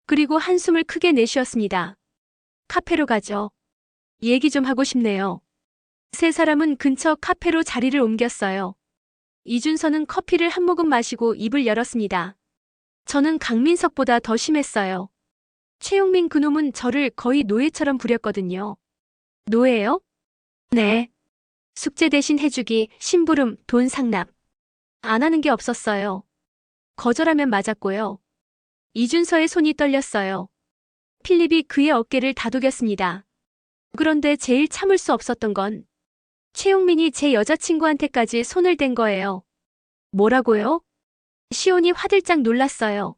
그리고 한숨을 크게 내쉬었습니다. 카페로 가죠. 얘기 좀 하고 싶네요. 세 사람은 근처 카페로 자리를 옮겼어요. 이준서는 커피를 한 모금 마시고 입을 열었습니다. 저는 강민석보다 더 심했어요. 최용민 그놈은 저를 거의 노예처럼 부렸거든요. 노예요? 네. 숙제 대신 해주기, 심부름, 돈 상납. 안 하는 게 없었어요. 거절하면 맞았고요. 이준서의 손이 떨렸어요. 필립이 그의 어깨를 다독였습니다. 그런데 제일 참을 수 없었던 건 최용민이 제 여자친구한테까지 손을 댄 거예요. 뭐라고요? 시온이 화들짝 놀랐어요.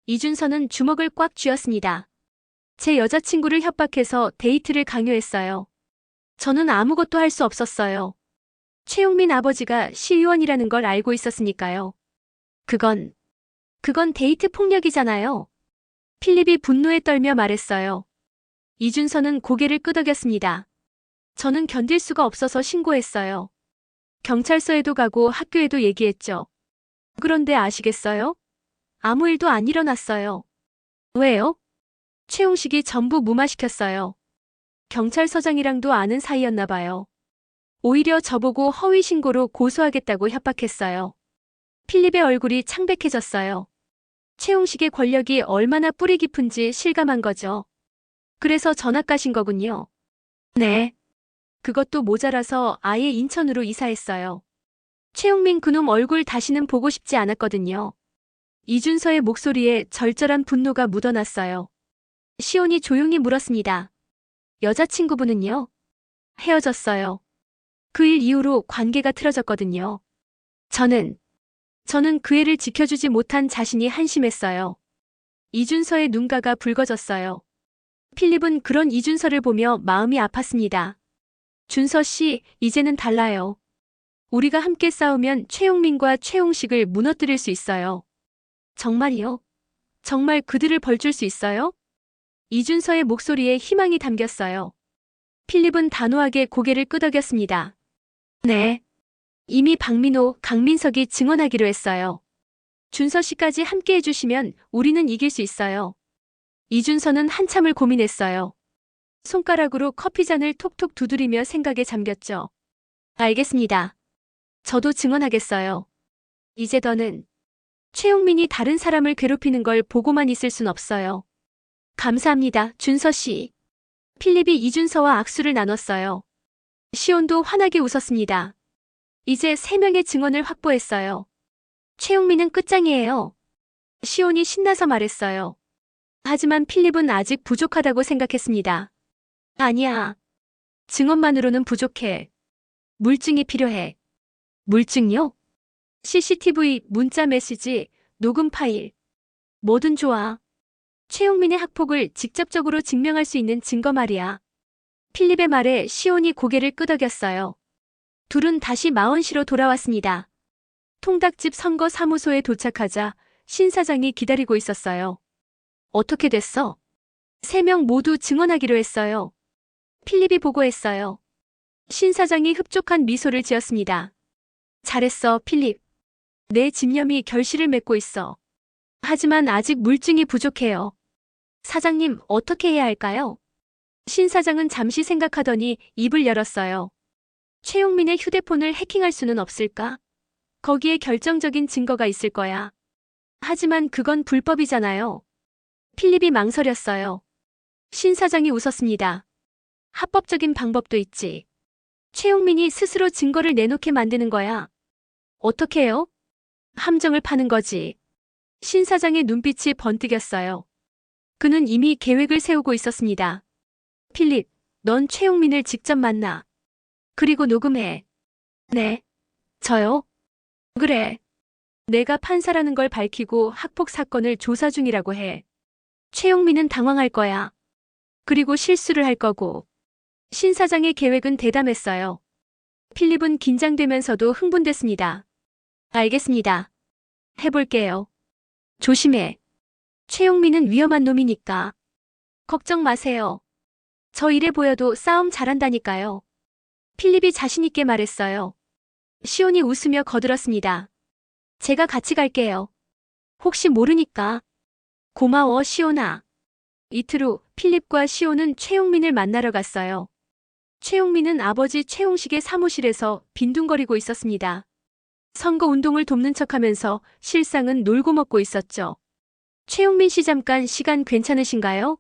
이준서는 주먹을 꽉 쥐었습니다. 제 여자친구를 협박해서 데이트를 강요했어요. 저는 아무것도 할 수 없었어요. 최용민 아버지가 시의원이라는 걸 알고 있었으니까요. 그건 데이트 폭력이잖아요. 필립이 분노에 떨며 말했어요. 이준서는 고개를 끄덕였습니다. 저는 견딜 수가 없어서 신고했어요. 경찰서에도 가고 학교에도 얘기했죠. 그런데 아시겠어요? 아무 일도 안 일어났어요. 왜요? 최용식이 전부 무마시켰어요. 경찰서장이랑도 아는 사이였나 봐요. 오히려 저보고 허위 신고로 고소하겠다고 협박했어요. 필립의 얼굴이 창백해졌어요. 최용식의 권력이 얼마나 뿌리 깊은지 실감한 거죠. 그래서 전학 가신 거군요. 네. 그것도 모자라서 아예 인천으로 이사했어요. 최용민 그놈 얼굴 다시는 보고 싶지 않았거든요. 이준서의 목소리에 절절한 분노가 묻어났어요. 시온이 조용히 물었습니다. 여자친구분은요? 헤어졌어요. 그 일 이후로 관계가 틀어졌거든요. 저는 그 애를 지켜주지 못한 자신이 한심했어요. 이준서의 눈가가 붉어졌어요. 필립은 그런 이준서를 보며 마음이 아팠습니다. 준서 씨, 이제는 달라요. 우리가 함께 싸우면 최용민과 최용식을 무너뜨릴 수 있어요. 정말이요? 정말 그들을 벌줄 수 있어요? 이준서의 목소리에 희망이 담겼어요. 필립은 단호하게 고개를 끄덕였습니다. 네. 이미 박민호, 강민석이 증언하기로 했어요. 준서 씨까지 함께 해주시면 우리는 이길 수 있어요. 이준서는 한참을 고민했어요. 손가락으로 커피잔을 톡톡 두드리며 생각에 잠겼죠. 알겠습니다. 저도 증언하겠어요. 이제 더는 최용민이 다른 사람을 괴롭히는 걸 보고만 있을 순 없어요. 감사합니다, 준서 씨. 필립이 이준서와 악수를 나눴어요. 시온도 환하게 웃었습니다. 이제 3명의 증언을 확보했어요. 최용민은 끝장이에요. 시온이 신나서 말했어요. 하지만 필립은 아직 부족하다고 생각했습니다. 아니야. 증언만으로는 부족해. 물증이 필요해. 물증요? CCTV, 문자 메시지, 녹음 파일. 뭐든 좋아. 최용민의 학폭을 직접적으로 증명할 수 있는 증거 말이야. 필립의 말에 시온이 고개를 끄덕였어요. 둘은 다시 마원시로 돌아왔습니다. 통닭집 선거사무소에 도착하자 신 사장이 기다리고 있었어요. 어떻게 됐어? 3명 모두 증언하기로 했어요. 필립이 보고했어요. 신 사장이 흡족한 미소를 지었습니다. 잘했어, 필립. 내 집념이 결실을 맺고 있어. 하지만 아직 물증이 부족해요. 사장님, 어떻게 해야 할까요? 신 사장은 잠시 생각하더니 입을 열었어요. 최용민의 휴대폰을 해킹할 수는 없을까? 거기에 결정적인 증거가 있을 거야. 하지만 그건 불법이잖아요. 필립이 망설였어요. 신 사장이 웃었습니다. 합법적인 방법도 있지. 최용민이 스스로 증거를 내놓게 만드는 거야. 어떻게 해요? 함정을 파는 거지. 신 사장의 눈빛이 번뜩였어요. 그는 이미 계획을 세우고 있었습니다. 필립, 넌 최용민을 직접 만나. 그리고 녹음해. 네. 저요? 그래. 내가 판사라는 걸 밝히고 학폭 사건을 조사 중이라고 해. 최용민은 당황할 거야. 그리고 실수를 할 거고. 신 사장의 계획은 대담했어요. 필립은 긴장되면서도 흥분됐습니다. 알겠습니다. 해볼게요. 조심해. 최용민은 위험한 놈이니까. 걱정 마세요. 저 이래 보여도 싸움 잘한다니까요. 필립이 자신있게 말했어요. 시온이 웃으며 거들었습니다. 제가 같이 갈게요. 혹시 모르니까. 고마워, 시온아. 이틀 후 필립과 시온은 최용민을 만나러 갔어요. 최용민은 아버지 최용식의 사무실에서 빈둥거리고 있었습니다. 선거운동을 돕는 척하면서 실상은 놀고 먹고 있었죠. 최용민 씨, 잠깐 시간 괜찮으신가요?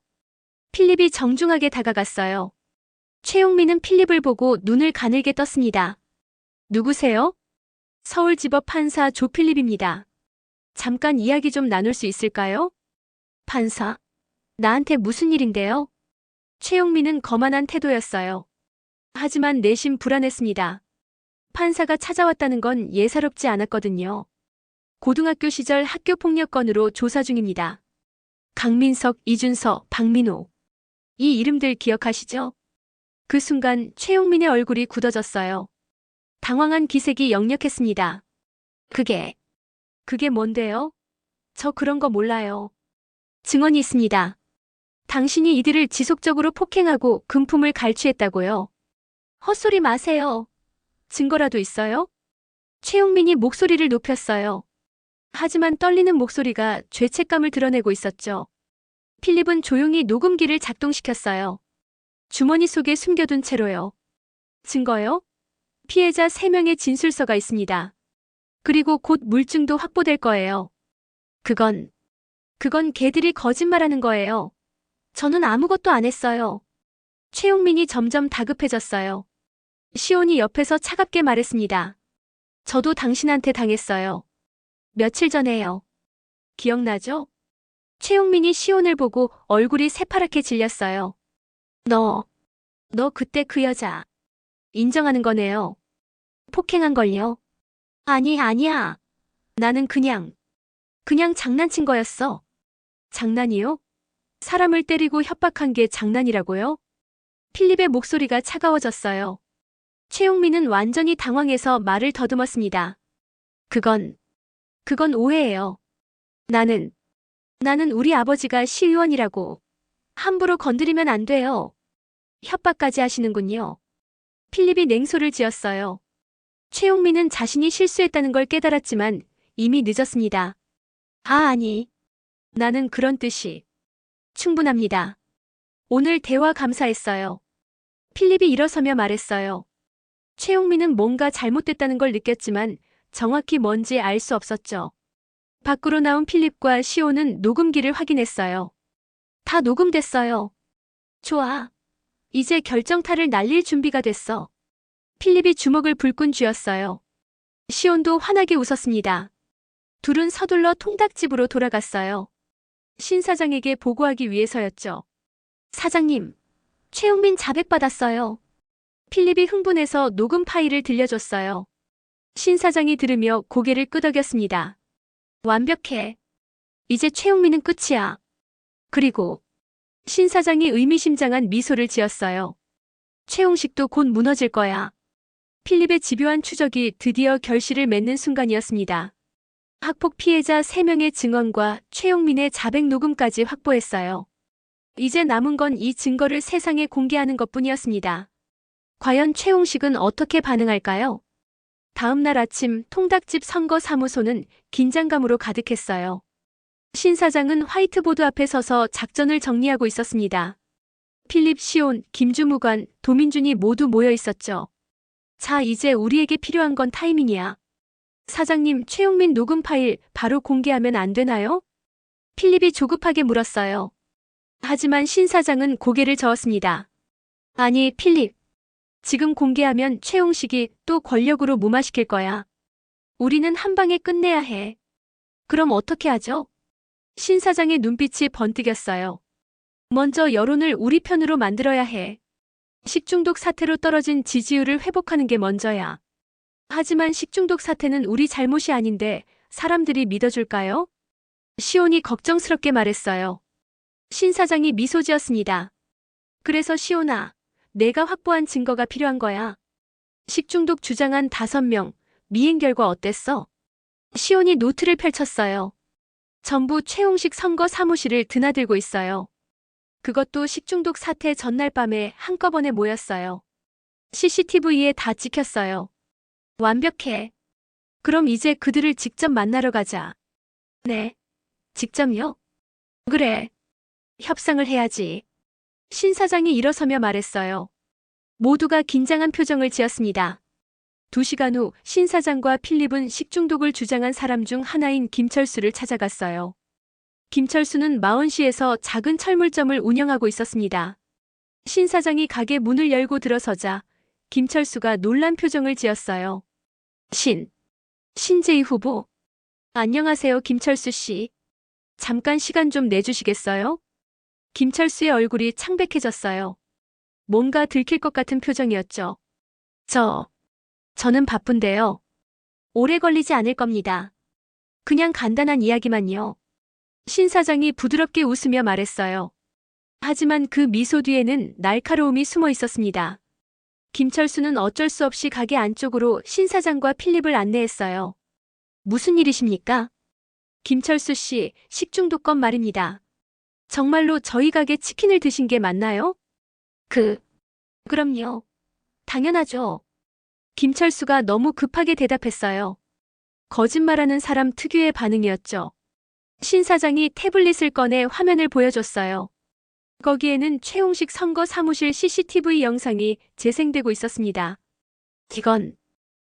필립이 정중하게 다가갔어요. 최용민은 필립을 보고 눈을 가늘게 떴습니다. 누구세요? 서울지법 판사 조필립입니다. 잠깐 이야기 좀 나눌 수 있을까요? 판사? 나한테 무슨 일인데요? 최용민은 거만한 태도였어요. 하지만 내심 불안했습니다. 판사가 찾아왔다는 건 예사롭지 않았거든요. 고등학교 시절 학교폭력 건으로 조사 중입니다. 강민석, 이준서, 박민호. 이 이름들 기억하시죠? 그 순간 최용민의 얼굴이 굳어졌어요. 당황한 기색이 역력했습니다. 그게 뭔데요? 저 그런 거 몰라요. 증언이 있습니다. 당신이 이들을 지속적으로 폭행하고 금품을 갈취했다고요. 헛소리 마세요. 증거라도 있어요? 최용민이 목소리를 높였어요. 하지만 떨리는 목소리가 죄책감을 드러내고 있었죠. 필립은 조용히 녹음기를 작동시켰어요. 주머니 속에 숨겨둔 채로요. 증거요? 피해자 3명의 진술서가 있습니다. 그리고 곧 물증도 확보될 거예요. 그건 걔들이 거짓말하는 거예요. 저는 아무것도 안 했어요. 최용민이 점점 다급해졌어요. 시온이 옆에서 차갑게 말했습니다. 저도 당신한테 당했어요. 며칠 전에요. 기억나죠? 최용민이 시온을 보고 얼굴이 새파랗게 질렸어요. 너 그때 그 여자 인정하는 거네요. 폭행한 걸요? 아니야. 나는 그냥 장난친 거였어. 장난이요? 사람을 때리고 협박한 게 장난이라고요? 필립의 목소리가 차가워졌어요. 최용민은 완전히 당황해서 말을 더듬었습니다. 그건 오해예요. 나는 우리 아버지가 시의원이라고. 함부로 건드리면 안 돼요. 협박까지 하시는군요. 필립이 냉소를 지었어요. 최용민은 자신이 실수했다는 걸 깨달았지만 이미 늦었습니다. 아니. 나는 그런 뜻이. 충분합니다. 오늘 대화 감사했어요. 필립이 일어서며 말했어요. 최용민은 뭔가 잘못됐다는 걸 느꼈지만 정확히 뭔지 알 수 없었죠. 밖으로 나온 필립과 시온은 녹음기를 확인했어요. 다 녹음됐어요. 좋아. 이제 결정타를 날릴 준비가 됐어. 필립이 주먹을 불끈 쥐었어요. 시온도 환하게 웃었습니다. 둘은 서둘러 통닭집으로 돌아갔어요. 신 사장에게 보고하기 위해서였죠. 사장님, 최용민 자백받았어요. 필립이 흥분해서 녹음 파일을 들려줬어요. 신 사장이 들으며 고개를 끄덕였습니다. 완벽해. 이제 최용민은 끝이야. 그리고 신 사장이 의미심장한 미소를 지었어요. 최용식도 곧 무너질 거야. 필립의 집요한 추적이 드디어 결실을 맺는 순간이었습니다. 학폭 피해자 3명의 증언과 최용민의 자백 녹음까지 확보했어요. 이제 남은 건 이 증거를 세상에 공개하는 것뿐이었습니다. 과연 최용식은 어떻게 반응할까요? 다음 날 아침 통닭집 선거사무소는 긴장감으로 가득했어요. 신 사장은 화이트보드 앞에 서서 작전을 정리하고 있었습니다. 필립, 시온, 김주무관, 도민준이 모두 모여 있었죠. 자, 이제 우리에게 필요한 건 타이밍이야. 사장님, 최용민 녹음 파일 바로 공개하면 안 되나요? 필립이 조급하게 물었어요. 하지만 신 사장은 고개를 저었습니다. 아니, 필립. 지금 공개하면 최용식이 또 권력으로 무마시킬 거야. 우리는 한 방에 끝내야 해. 그럼 어떻게 하죠? 신 사장의 눈빛이 번뜩였어요. 먼저 여론을 우리 편으로 만들어야 해. 식중독 사태로 떨어진 지지율을 회복하는 게 먼저야. 하지만 식중독 사태는 우리 잘못이 아닌데 사람들이 믿어줄까요? 시온이 걱정스럽게 말했어요. 신 사장이 미소 지었습니다. 그래서 시온아, 내가 확보한 증거가 필요한 거야. 식중독 주장한 5명, 미행 결과 어땠어? 시온이 노트를 펼쳤어요. 전부 최용식 선거 사무실을 드나들고 있어요. 그것도 식중독 사태 전날 밤에 한꺼번에 모였어요. CCTV에 다 찍혔어요. 완벽해. 그럼 이제 그들을 직접 만나러 가자. 네. 직접요? 그래. 협상을 해야지. 신 사장이 일어서며 말했어요. 모두가 긴장한 표정을 지었습니다. 2시간 후 신 사장과 필립은 식중독을 주장한 사람 중 하나인 김철수를 찾아갔어요. 김철수는 마원시에서 작은 철물점을 운영하고 있었습니다. 신 사장이 가게 문을 열고 들어서자 김철수가 놀란 표정을 지었어요. 신재희 후보. 안녕하세요, 김철수 씨. 잠깐 시간 좀 내주시겠어요? 김철수의 얼굴이 창백해졌어요. 뭔가 들킬 것 같은 표정이었죠. 저는 바쁜데요. 오래 걸리지 않을 겁니다. 그냥 간단한 이야기만요. 신 사장이 부드럽게 웃으며 말했어요. 하지만 그 미소 뒤에는 날카로움이 숨어 있었습니다. 김철수는 어쩔 수 없이 가게 안쪽으로 신 사장과 필립을 안내했어요. 무슨 일이십니까? 김철수 씨, 식중독 건 말입니다. 정말로 저희 가게 치킨을 드신 게 맞나요? 그럼요. 당연하죠. 김철수가 너무 급하게 대답했어요. 거짓말하는 사람 특유의 반응이었죠. 신 사장이 태블릿을 꺼내 화면을 보여줬어요. 거기에는 최용식 선거 사무실 CCTV 영상이 재생되고 있었습니다. 이건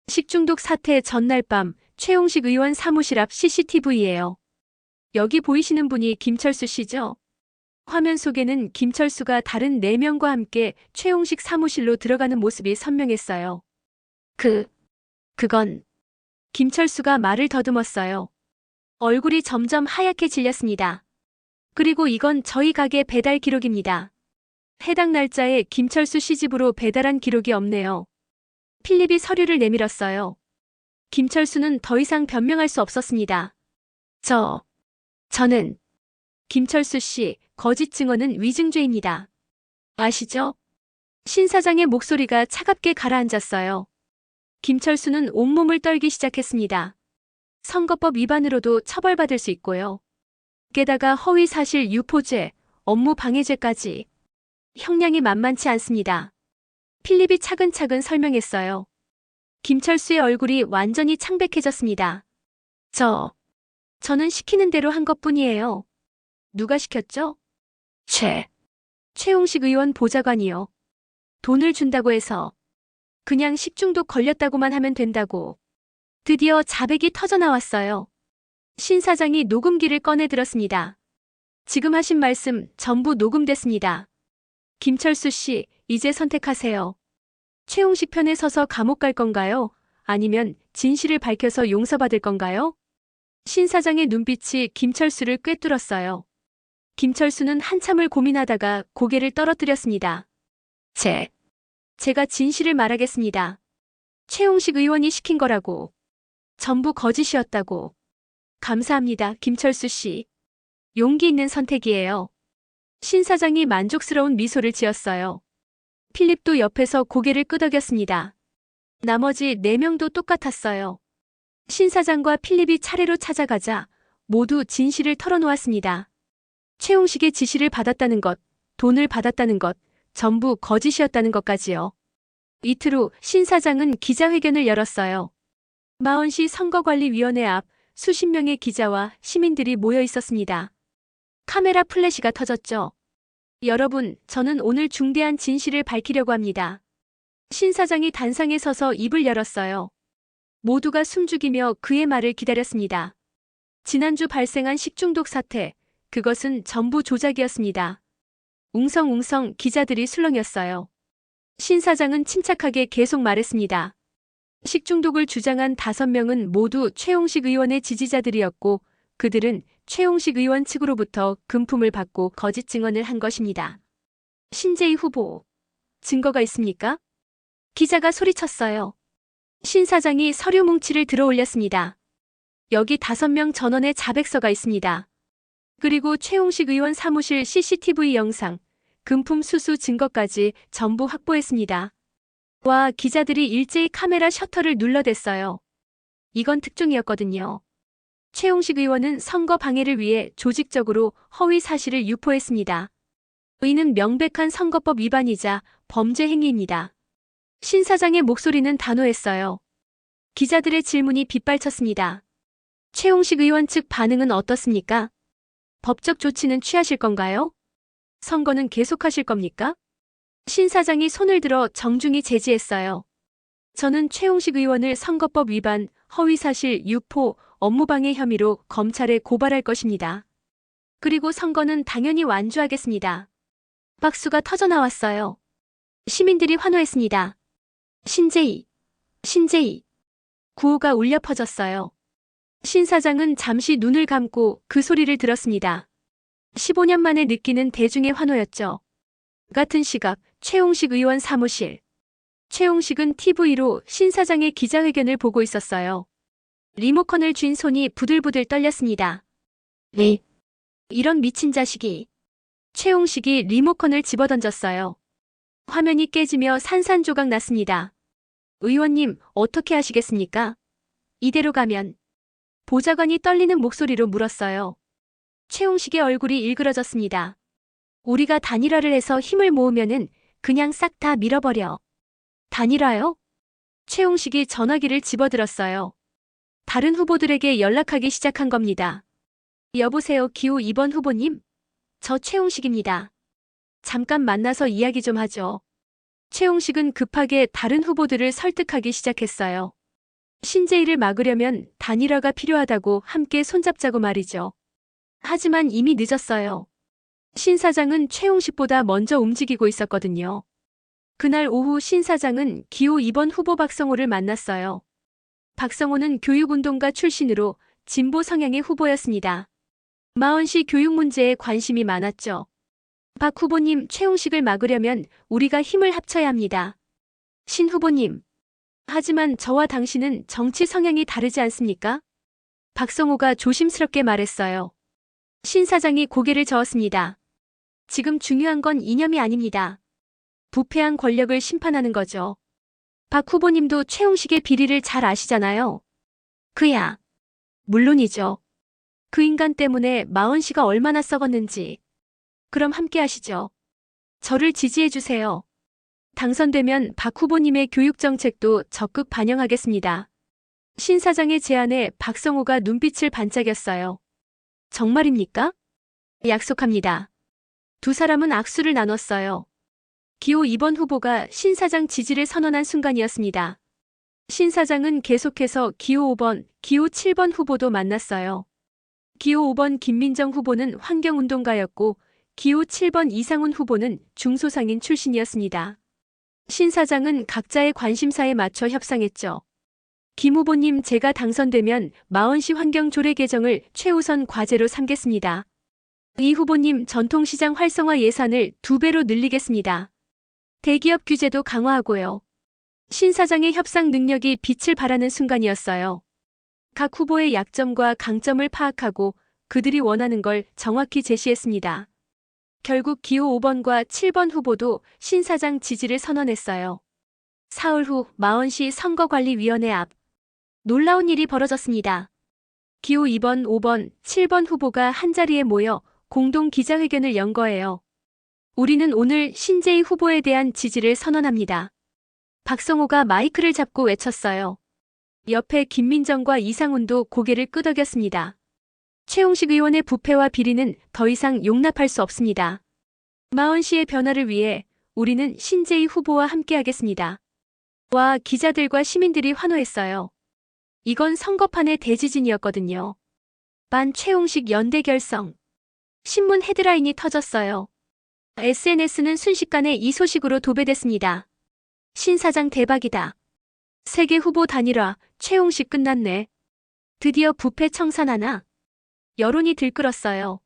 식중독 사태 전날 밤 최용식 의원 사무실 앞 CCTV예요. 여기 보이시는 분이 김철수 씨죠? 화면 속에는 김철수가 다른 4명과 함께 최용식 사무실로 들어가는 모습이 선명했어요. 그건 김철수가 말을 더듬었어요. 얼굴이 점점 하얗게 질렸습니다. 그리고 이건 저희 가게 배달 기록입니다. 해당 날짜에 김철수 씨 집으로 배달한 기록이 없네요. 필립이 서류를 내밀었어요. 김철수는 더 이상 변명할 수 없었습니다. 저는 김철수 씨, 거짓 증언은 위증죄입니다. 아시죠? 신 사장의 목소리가 차갑게 가라앉았어요. 김철수는 온몸을 떨기 시작했습니다. 선거법 위반으로도 처벌받을 수 있고요. 게다가 허위사실 유포죄, 업무방해죄까지. 형량이 만만치 않습니다. 필립이 차근차근 설명했어요. 김철수의 얼굴이 완전히 창백해졌습니다. 저는 시키는 대로 한 것뿐이에요. 누가 시켰죠? 최용식 의원 보좌관이요. 돈을 준다고 해서 그냥 식중독 걸렸다고만 하면 된다고. 드디어 자백이 터져나왔어요. 신 사장이 녹음기를 꺼내 들었습니다. 지금 하신 말씀 전부 녹음됐습니다. 김철수 씨, 이제 선택하세요. 최용식 편에 서서 감옥 갈 건가요? 아니면 진실을 밝혀서 용서받을 건가요? 신 사장의 눈빛이 김철수를 꿰뚫었어요. 김철수는 한참을 고민하다가 고개를 떨어뜨렸습니다. 제가 진실을 말하겠습니다. 최용식 의원이 시킨 거라고. 전부 거짓이었다고. 감사합니다, 김철수 씨. 용기 있는 선택이에요. 신 사장이 만족스러운 미소를 지었어요. 필립도 옆에서 고개를 끄덕였습니다. 나머지 4명도 똑같았어요. 신 사장과 필립이 차례로 찾아가자 모두 진실을 털어놓았습니다. 최용식의 지시를 받았다는 것, 돈을 받았다는 것, 전부 거짓이었다는 것까지요. 이틀 후 신 사장은 기자회견을 열었어요. 마원시 선거관리위원회 앞 수십 명의 기자와 시민들이 모여 있었습니다. 카메라 플래시가 터졌죠. 여러분, 저는 오늘 중대한 진실을 밝히려고 합니다. 신 사장이 단상에 서서 입을 열었어요. 모두가 숨죽이며 그의 말을 기다렸습니다. 지난주 발생한 식중독 사태, 그것은 전부 조작이었습니다. 웅성웅성 기자들이 술렁였어요. 신 사장은 침착하게 계속 말했습니다. 식중독을 주장한 5명은 모두 최용식 의원의 지지자들이었고 그들은 최용식 의원 측으로부터 금품을 받고 거짓 증언을 한 것입니다. 신재희 후보, 증거가 있습니까? 기자가 소리쳤어요. 신 사장이 서류 뭉치를 들어 올렸습니다. 여기 5명 전원의 자백서가 있습니다. 그리고 최용식 의원 사무실 CCTV 영상, 금품 수수 증거까지 전부 확보했습니다. 와, 기자들이 일제히 카메라 셔터를 눌러댔어요. 이건 특종이었거든요. 최용식 의원은 선거 방해를 위해 조직적으로 허위 사실을 유포했습니다. 이는 명백한 선거법 위반이자 범죄 행위입니다. 신 사장의 목소리는 단호했어요. 기자들의 질문이 빗발쳤습니다. 최용식 의원 측 반응은 어떻습니까? 법적 조치는 취하실 건가요? 선거는 계속하실 겁니까? 신 사장이 손을 들어 정중히 제지했어요. 저는 최용식 의원을 선거법 위반, 허위사실 유포, 업무방해 혐의로 검찰에 고발할 것입니다. 그리고 선거는 당연히 완주하겠습니다. 박수가 터져나왔어요. 시민들이 환호했습니다. 신재희, 신재희. 구호가 울려 퍼졌어요. 신 사장은 잠시 눈을 감고 그 소리를 들었습니다. 15년 만에 느끼는 대중의 환호였죠. 같은 시각 최용식 의원 사무실. 최용식은 TV로 신 사장의 기자회견을 보고 있었어요. 리모컨을 쥔 손이 부들부들 떨렸습니다. 네. 이런 미친 자식이. 최용식이 리모컨을 집어던졌어요. 화면이 깨지며 산산조각 났습니다. 의원님, 어떻게 하시겠습니까? 이대로 가면. 보좌관이 떨리는 목소리로 물었어요. 최용식의 얼굴이 일그러졌습니다. 우리가 단일화를 해서 힘을 모으면은 그냥 싹 다 밀어버려. 단일화요? 최용식이 전화기를 집어들었어요. 다른 후보들에게 연락하기 시작한 겁니다. 여보세요, 기호 2번 후보님? 저 최용식입니다. 잠깐 만나서 이야기 좀 하죠. 최용식은 급하게 다른 후보들을 설득하기 시작했어요. 신재희를 막으려면 단일화가 필요하다고 함께 손잡자고 말이죠. 하지만 이미 늦었어요. 신 사장은 최용식보다 먼저 움직이고 있었거든요. 그날 오후 신 사장은 기호 2번 후보 박성호를 만났어요. 박성호는 교육운동가 출신으로 진보 성향의 후보였습니다. 마원시 교육 문제에 관심이 많았죠. 박 후보님, 최용식을 막으려면 우리가 힘을 합쳐야 합니다. 신 후보님. 하지만 저와 당신은 정치 성향이 다르지 않습니까? 박성호가 조심스럽게 말했어요. 신 사장이 고개를 저었습니다. 지금 중요한 건 이념이 아닙니다. 부패한 권력을 심판하는 거죠. 박 후보님도 최용식의 비리를 잘 아시잖아요. 그야. 물론이죠. 그 인간 때문에 마원시가 얼마나 썩었는지. 그럼 함께 하시죠. 저를 지지해주세요. 당선되면 박 후보님의 교육정책도 적극 반영하겠습니다. 신 사장의 제안에 박성호가 눈빛을 반짝였어요. 정말입니까? 약속합니다. 두 사람은 악수를 나눴어요. 기호 2번 후보가 신 사장 지지를 선언한 순간이었습니다. 신 사장은 계속해서 기호 5번, 기호 7번 후보도 만났어요. 기호 5번 김민정 후보는 환경운동가였고 기호 7번 이상훈 후보는 중소상인 출신이었습니다. 신 사장은 각자의 관심사에 맞춰 협상했죠. 김 후보님, 제가 당선되면 마원시 환경조례 개정을 최우선 과제로 삼겠습니다. 이 후보님, 전통시장 활성화 예산을 2배로 늘리겠습니다. 대기업 규제도 강화하고요. 신 사장의 협상 능력이 빛을 발하는 순간이었어요. 각 후보의 약점과 강점을 파악하고 그들이 원하는 걸 정확히 제시했습니다. 결국 기호 5번과 7번 후보도 신 사장 지지를 선언했어요. 사흘 후 마원시 선거관리위원회 앞 놀라운 일이 벌어졌습니다. 기호 2번, 5번, 7번 후보가 한자리에 모여 공동 기자회견을 연 거예요. 우리는 오늘 신재희 후보에 대한 지지를 선언합니다. 박성호가 마이크를 잡고 외쳤어요. 옆에 김민정과 이상훈도 고개를 끄덕였습니다. 최홍식 의원의 부패와 비리는 더 이상 용납할 수 없습니다. 마원시의 변화를 위해 우리는 신재희 후보와 함께하겠습니다. 와, 기자들과 시민들이 환호했어요. 이건 선거판의 대지진이었거든요. 반 최홍식 연대 결성. 신문 헤드라인이 터졌어요. SNS는 순식간에 이 소식으로 도배됐습니다. 신 사장 대박이다. 세계 후보 단일화, 최홍식 끝났네. 드디어 부패 청산하나? 여론이 들끓었어요.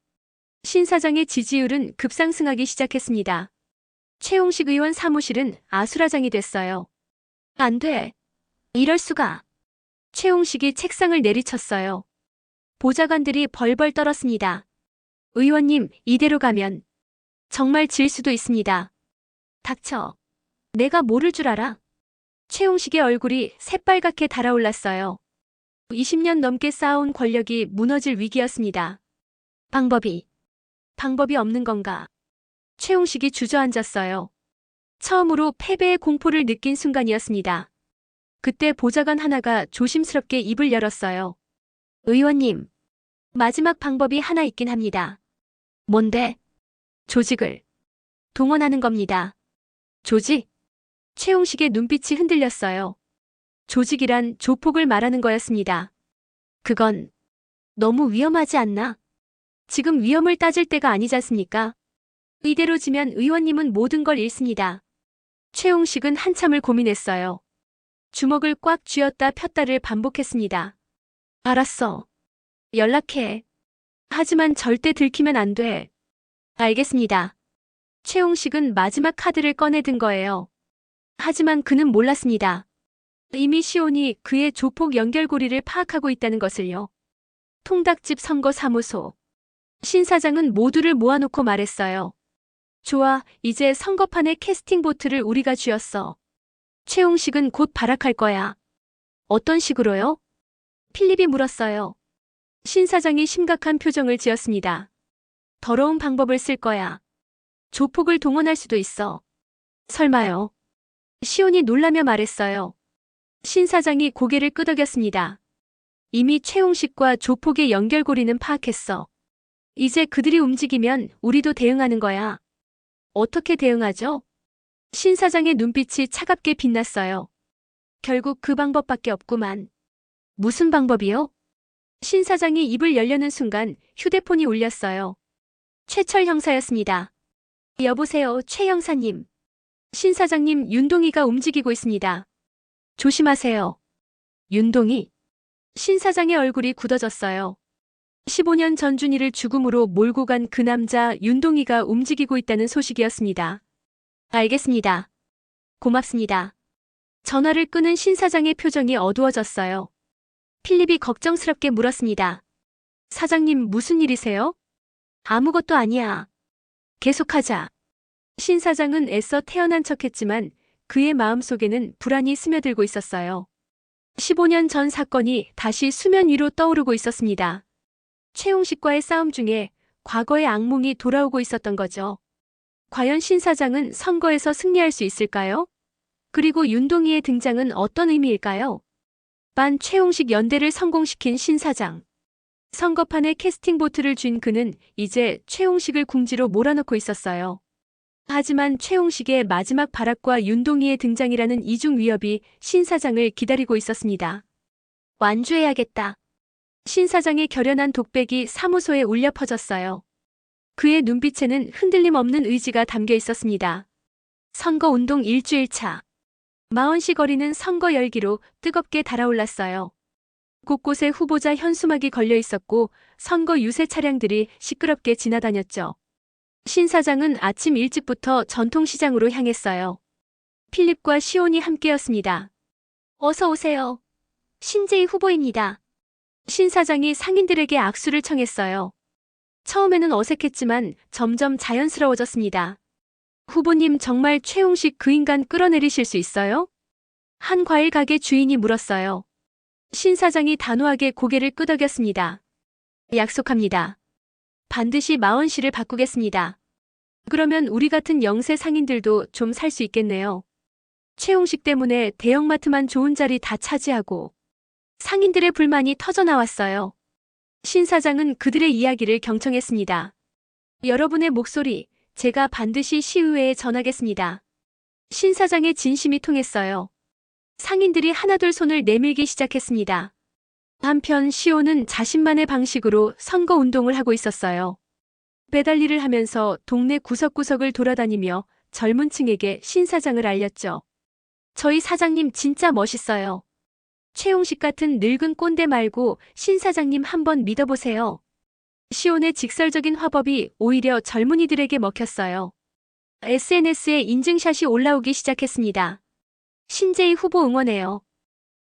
신 사장의 지지율은 급상승하기 시작했습니다. 최홍식 의원 사무실은 아수라장이 됐어요. 안 돼. 이럴 수가. 최홍식이 책상을 내리쳤어요. 보좌관들이 벌벌 떨었습니다. 의원님, 이대로 가면 정말 질 수도 있습니다. 닥쳐. 내가 모를 줄 알아? 최홍식의 얼굴이 새빨갛게 달아올랐어요. 20년 넘게 쌓아온 권력이 무너질 위기였습니다. 방법이 없는 건가? 최홍식이 주저앉았어요. 처음으로 패배의 공포를 느낀 순간이었습니다. 그때 보좌관 하나가 조심스럽게 입을 열었어요. 의원님, 마지막 방법이 하나 있긴 합니다. 뭔데? 조직을 동원하는 겁니다. 조직? 최홍식의 눈빛이 흔들렸어요. 조직이란 조폭을 말하는 거였습니다. 그건 너무 위험하지 않나? 지금 위험을 따질 때가 아니지 않습니까? 이대로 지면 의원님은 모든 걸 잃습니다. 최홍식은 한참을 고민했어요. 주먹을 꽉 쥐었다 폈다를 반복했습니다. 알았어. 연락해. 하지만 절대 들키면 안 돼. 알겠습니다. 최홍식은 마지막 카드를 꺼내든 거예요. 하지만 그는 몰랐습니다. 이미 시온이 그의 조폭 연결고리를 파악하고 있다는 것을요. 통닭집 선거사무소. 신 사장은 모두를 모아놓고 말했어요. 좋아, 이제 선거판의 캐스팅 보트를 우리가 쥐었어. 최홍식은 곧 발악할 거야. 어떤 식으로요? 필립이 물었어요. 신 사장이 심각한 표정을 지었습니다. 더러운 방법을 쓸 거야. 조폭을 동원할 수도 있어. 설마요. 시온이 놀라며 말했어요. 신 사장이 고개를 끄덕였습니다. 이미 최홍식과 조폭의 연결고리는 파악했어. 이제 그들이 움직이면 우리도 대응하는 거야. 어떻게 대응하죠? 신 사장의 눈빛이 차갑게 빛났어요. 결국 그 방법밖에 없구만. 무슨 방법이요? 신 사장이 입을 열려는 순간 휴대폰이 울렸어요. 최철 형사였습니다. 여보세요, 최 형사님. 신 사장님, 윤동희가 움직이고 있습니다. 조심하세요. 윤동희? 신 사장의 얼굴이 굳어졌어요. 15년 전 준이를 죽음으로 몰고 간 그 남자 윤동희가 움직이고 있다는 소식이었습니다. 알겠습니다. 고맙습니다. 전화를 끄는 신 사장의 표정이 어두워졌어요. 필립이 걱정스럽게 물었습니다. 사장님, 무슨 일이세요? 아무것도 아니야. 계속하자. 신 사장은 애써 태어난 척했지만 그의 마음속에는 불안이 스며들고 있었어요. 15년 전 사건이 다시 수면 위로 떠오르고 있었습니다. 최홍식과의 싸움 중에 과거의 악몽이 돌아오고 있었던 거죠. 과연 신 사장은 선거에서 승리할 수 있을까요? 그리고 윤동희의 등장은 어떤 의미일까요? 반 최홍식 연대를 성공시킨 신 사장. 선거판에 캐스팅 보트를 쥔 그는 이제 최홍식을 궁지로 몰아넣고 있었어요. 하지만 최홍식의 마지막 발악과 윤동희의 등장이라는 이중 위협이 신 사장을 기다리고 있었습니다. 완주해야겠다. 신 사장의 결연한 독백이 사무소에 울려 퍼졌어요. 그의 눈빛에는 흔들림 없는 의지가 담겨 있었습니다. 선거운동 일주일차. 마원시 거리는 선거 열기로 뜨겁게 달아올랐어요. 곳곳에 후보자 현수막이 걸려 있었고 선거 유세 차량들이 시끄럽게 지나다녔죠. 신 사장은 아침 일찍부터 전통시장으로 향했어요. 필립과 시온이 함께였습니다. 어서 오세요. 신재희 후보입니다. 신 사장이 상인들에게 악수를 청했어요. 처음에는 어색했지만 점점 자연스러워졌습니다. 후보님 정말 최용식 그 인간 끌어내리실 수 있어요? 한 과일 가게 주인이 물었어요. 신 사장이 단호하게 고개를 끄덕였습니다. 약속합니다. 반드시 마원 씨를 바꾸겠습니다. 그러면 우리 같은 영세 상인들도 좀 살 수 있겠네요. 최용식 때문에 대형마트만 좋은 자리 다 차지하고 상인들의 불만이 터져나왔어요. 신 사장은 그들의 이야기를 경청했습니다. 여러분의 목소리, 제가 반드시 시의회에 전하겠습니다. 신 사장의 진심이 통했어요. 상인들이 하나둘 손을 내밀기 시작했습니다. 한편 시온은 자신만의 방식으로 선거운동을 하고 있었어요. 배달 일을 하면서 동네 구석구석을 돌아다니며 젊은 층에게 신 사장을 알렸죠. 저희 사장님 진짜 멋있어요. 최용식 같은 늙은 꼰대 말고 신 사장님 한번 믿어보세요. 시온의 직설적인 화법이 오히려 젊은이들에게 먹혔어요. SNS에 인증샷이 올라오기 시작했습니다. 신재희 후보 응원해요.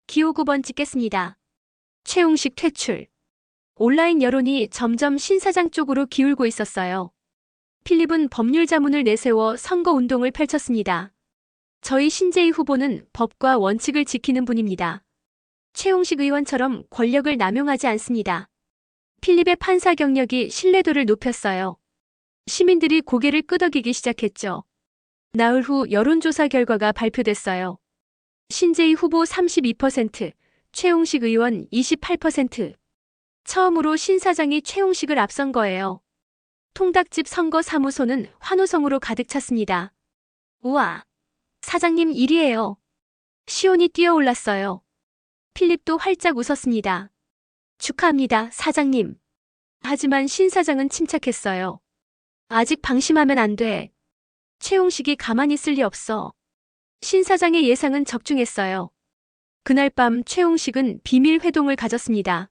기호 9번 찍겠습니다. 최용식 퇴출. 온라인 여론이 점점 신 사장 쪽으로 기울고 있었어요. 필립은 법률 자문을 내세워 선거운동을 펼쳤습니다. 저희 신재희 후보는 법과 원칙을 지키는 분입니다. 최용식 의원처럼 권력을 남용하지 않습니다. 필립의 판사 경력이 신뢰도를 높였어요. 시민들이 고개를 끄덕이기 시작했죠. 나흘 후 여론조사 결과가 발표됐어요. 신재희 후보 32%, 최용식 의원 28%. 처음으로 신 사장이 최용식을 앞선 거예요. 통닭집 선거사무소는 환호성으로 가득 찼습니다. 우와! 사장님 1위예요. 시온이 뛰어올랐어요. 필립도 활짝 웃었습니다. 축하합니다, 사장님. 하지만 신 사장은 침착했어요. 아직 방심하면 안 돼. 최용식이 가만히 있을 리 없어. 신 사장의 예상은 적중했어요. 그날 밤 최용식은 비밀 회동을 가졌습니다.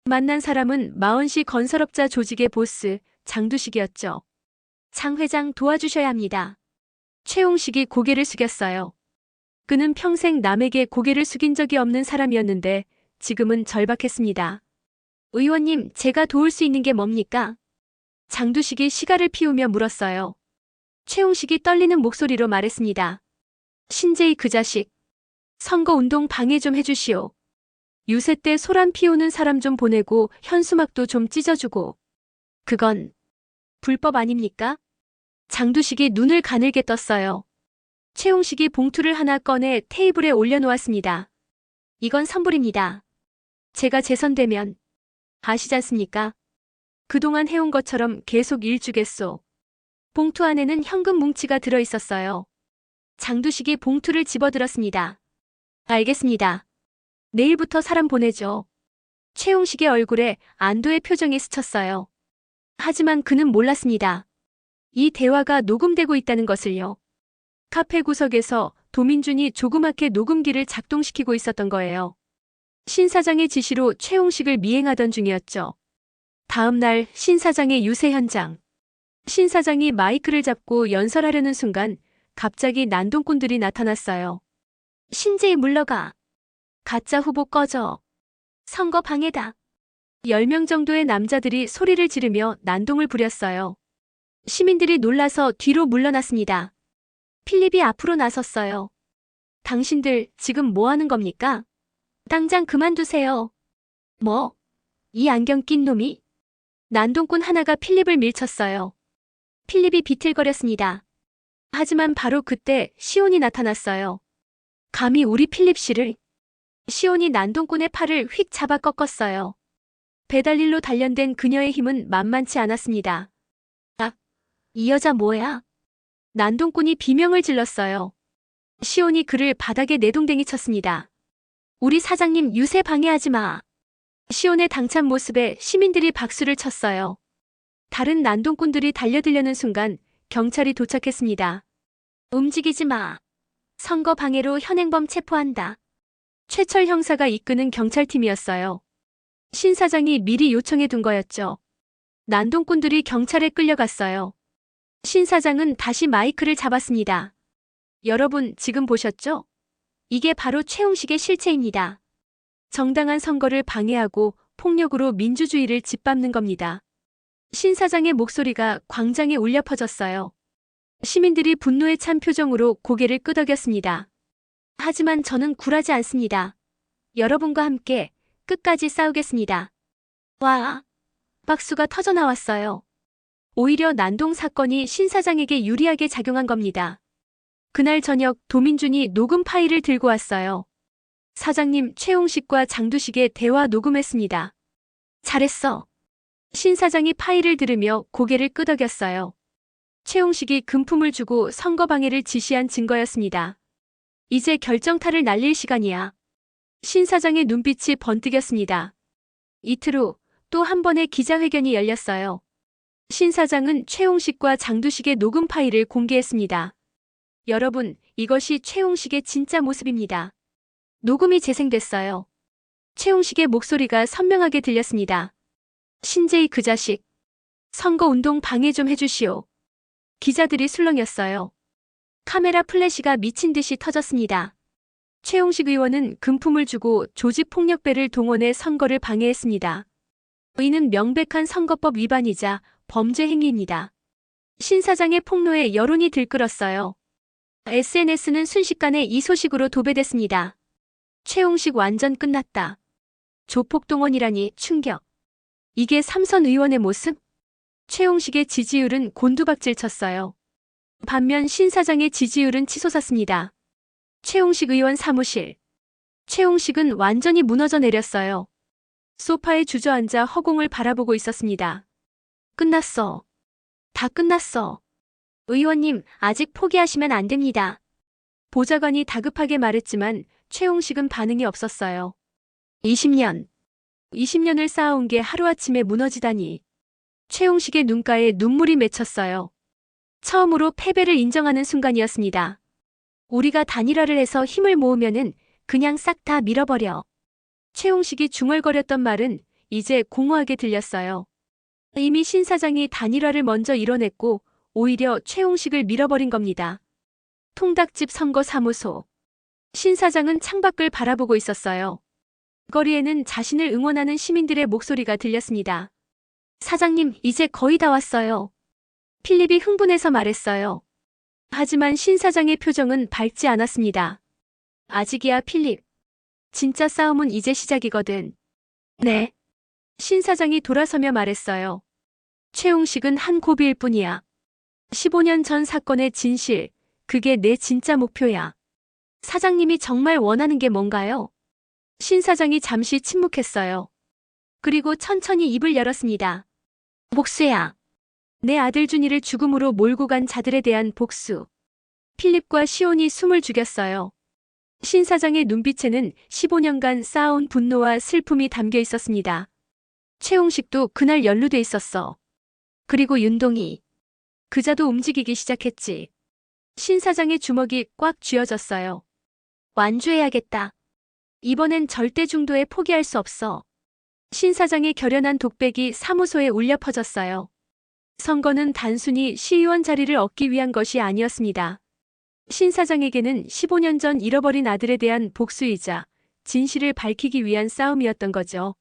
만난 사람은 마원시 건설업자 조직의 보스, 장두식이었죠. 장 회장 도와주셔야 합니다. 최용식이 고개를 숙였어요. 그는 평생 남에게 고개를 숙인 적이 없는 사람이었는데 지금은 절박했습니다. 의원님, 제가 도울 수 있는 게 뭡니까? 장두식이 시가를 피우며 물었어요. 최용식이 떨리는 목소리로 말했습니다. 신재희 그 자식. 선거운동 방해 좀 해주시오. 유세 때 소란 피우는 사람 좀 보내고 현수막도 좀 찢어주고. 그건 불법 아닙니까? 장두식이 눈을 가늘게 떴어요. 최용식이 봉투를 하나 꺼내 테이블에 올려놓았습니다. 이건 선불입니다. 제가 재선되면 아시지 않습니까? 그동안 해온 것처럼 계속 일주겠소. 봉투 안에는 현금 뭉치가 들어있었어요. 장두식이 봉투를 집어들었습니다. 알겠습니다. 내일부터 사람 보내죠. 최용식의 얼굴에 안도의 표정이 스쳤어요. 하지만 그는 몰랐습니다. 이 대화가 녹음되고 있다는 것을요. 카페 구석에서 도민준이 조그맣게 녹음기를 작동시키고 있었던 거예요. 신 사장의 지시로 최용식을 미행하던 중이었죠. 다음 날 신 사장의 유세 현장. 신 사장이 마이크를 잡고 연설하려는 순간 갑자기 난동꾼들이 나타났어요. 신재희 물러가. 가짜 후보 꺼져. 선거 방해다. 10명 정도의 남자들이 소리를 지르며 난동을 부렸어요. 시민들이 놀라서 뒤로 물러났습니다. 필립이 앞으로 나섰어요. 당신들 지금 뭐 하는 겁니까? 당장 그만두세요. 뭐? 이 안경 낀 놈이? 난동꾼 하나가 필립을 밀쳤어요. 필립이 비틀거렸습니다. 하지만 바로 그때 시온이 나타났어요. 감히 우리 필립 씨를? 시온이 난동꾼의 팔을 휙 잡아 꺾었어요. 배달일로 단련된 그녀의 힘은 만만치 않았습니다. 아, 이 여자 뭐야? 난동꾼이 비명을 질렀어요. 시온이 그를 바닥에 내동댕이 쳤습니다. 우리 사장님 유세 방해하지 마. 시온의 당찬 모습에 시민들이 박수를 쳤어요. 다른 난동꾼들이 달려들려는 순간 경찰이 도착했습니다. 움직이지 마. 선거 방해로 현행범 체포한다. 최철 형사가 이끄는 경찰팀이었어요. 신 사장이 미리 요청해 둔 거였죠. 난동꾼들이 경찰에 끌려갔어요. 신 사장은 다시 마이크를 잡았습니다. 여러분 지금 보셨죠? 이게 바로 최홍식의 실체입니다. 정당한 선거를 방해하고 폭력으로 민주주의를 짓밟는 겁니다. 신 사장의 목소리가 광장에 울려 퍼졌어요. 시민들이 분노에 찬 표정으로 고개를 끄덕였습니다. 하지만 저는 굴하지 않습니다. 여러분과 함께 끝까지 싸우겠습니다. 와! 박수가 터져나왔어요. 오히려 난동 사건이 신 사장에게 유리하게 작용한 겁니다. 그날 저녁 도민준이 녹음 파일을 들고 왔어요. 사장님 최홍식과 장두식의 대화 녹음했습니다. 잘했어. 신 사장이 파일을 들으며 고개를 끄덕였어요. 최홍식이 금품을 주고 선거 방해를 지시한 증거였습니다. 이제 결정타를 날릴 시간이야. 신 사장의 눈빛이 번뜩였습니다. 이틀 후 또 한 번의 기자회견이 열렸어요. 신 사장은 최홍식과 장두식의 녹음 파일을 공개했습니다. 여러분, 이것이 최홍식의 진짜 모습입니다. 녹음이 재생됐어요. 최홍식의 목소리가 선명하게 들렸습니다. 신재희 그 자식. 선거운동 방해 좀 해주시오. 기자들이 술렁였어요. 카메라 플래시가 미친 듯이 터졌습니다. 최홍식 의원은 금품을 주고 조직폭력배를 동원해 선거를 방해했습니다. 이는 명백한 선거법 위반이자 범죄 행위입니다. 신 사장의 폭로에 여론이 들끓었어요. SNS는 순식간에 이 소식으로 도배됐습니다. 최홍식 완전 끝났다. 조폭동원이라니 충격. 이게 삼선 의원의 모습? 최홍식의 지지율은 곤두박질 쳤어요. 반면 신 사장의 지지율은 치솟았습니다. 최홍식 의원 사무실. 최홍식은 완전히 무너져 내렸어요. 소파에 주저앉아 허공을 바라보고 있었습니다. 끝났어. 다 끝났어. 의원님, 아직 포기하시면 안 됩니다. 보좌관이 다급하게 말했지만 최홍식은 반응이 없었어요. 20년을 쌓아온 게 하루아침에 무너지다니. 최홍식의 눈가에 눈물이 맺혔어요. 처음으로 패배를 인정하는 순간이었습니다. 우리가 단일화를 해서 힘을 모으면은 그냥 싹 다 밀어버려. 최홍식이 중얼거렸던 말은 이제 공허하게 들렸어요. 이미 신 사장이 단일화를 먼저 이뤄냈고 오히려 최홍식을 밀어버린 겁니다. 통닭집 선거사무소. 신 사장은 창밖을 바라보고 있었어요. 거리에는 자신을 응원하는 시민들의 목소리가 들렸습니다. 사장님, 이제 거의 다 왔어요. 필립이 흥분해서 말했어요. 하지만 신 사장의 표정은 밝지 않았습니다. 아직이야, 필립. 진짜 싸움은 이제 시작이거든. 네. 신 사장이 돌아서며 말했어요. 최홍식은 한 고비일 뿐이야. 15년 전 사건의 진실, 그게 내 진짜 목표야. 사장님이 정말 원하는 게 뭔가요? 신 사장이 잠시 침묵했어요. 그리고 천천히 입을 열었습니다. 복수야. 내 아들 준이를 죽음으로 몰고 간 자들에 대한 복수. 필립과 시온이 숨을 죽였어요. 신 사장의 눈빛에는 15년간 쌓아온 분노와 슬픔이 담겨 있었습니다. 최홍식도 그날 연루돼 있었어. 그리고 윤동이. 그자도 움직이기 시작했지. 신 사장의 주먹이 꽉 쥐어졌어요. 완주해야겠다. 이번엔 절대 중도에 포기할 수 없어. 신 사장의 결연한 독백이 사무소에 울려 퍼졌어요. 선거는 단순히 시의원 자리를 얻기 위한 것이 아니었습니다. 신 사장에게는 15년 전 잃어버린 아들에 대한 복수이자 진실을 밝히기 위한 싸움이었던 거죠.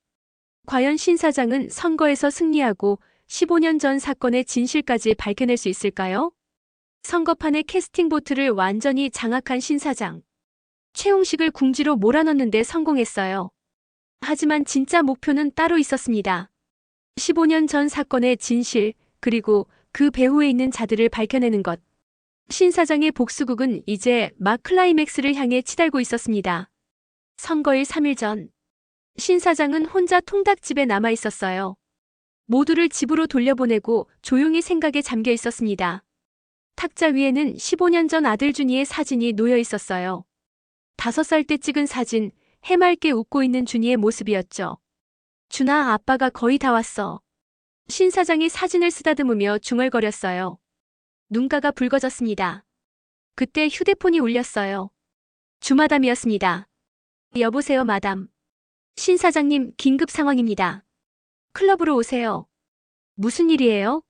과연 신 사장은 선거에서 승리하고 15년 전 사건의 진실까지 밝혀낼 수 있을까요? 선거판의 캐스팅 보트를 완전히 장악한 신 사장. 최홍식을 궁지로 몰아넣는데 성공했어요. 하지만 진짜 목표는 따로 있었습니다. 15년 전 사건의 진실, 그리고 그 배후에 있는 자들을 밝혀내는 것. 신 사장의 복수극은 이제 막 클라이맥스를 향해 치달고 있었습니다. 선거일 3일 전, 신 사장은 혼자 통닭집에 남아 있었어요. 모두를 집으로 돌려보내고 조용히 생각에 잠겨 있었습니다. 탁자 위에는 15년 전 아들 준이의 사진이 놓여 있었어요. 5살 때 찍은 사진, 해맑게 웃고 있는 준이의 모습이었죠. 준아, 아빠가 거의 다 왔어. 신 사장이 사진을 쓰다듬으며 중얼거렸어요. 눈가가 붉어졌습니다. 그때 휴대폰이 울렸어요. 주마담이었습니다. 여보세요, 마담. 신 사장님, 긴급 상황입니다. 클럽으로 오세요. 무슨 일이에요?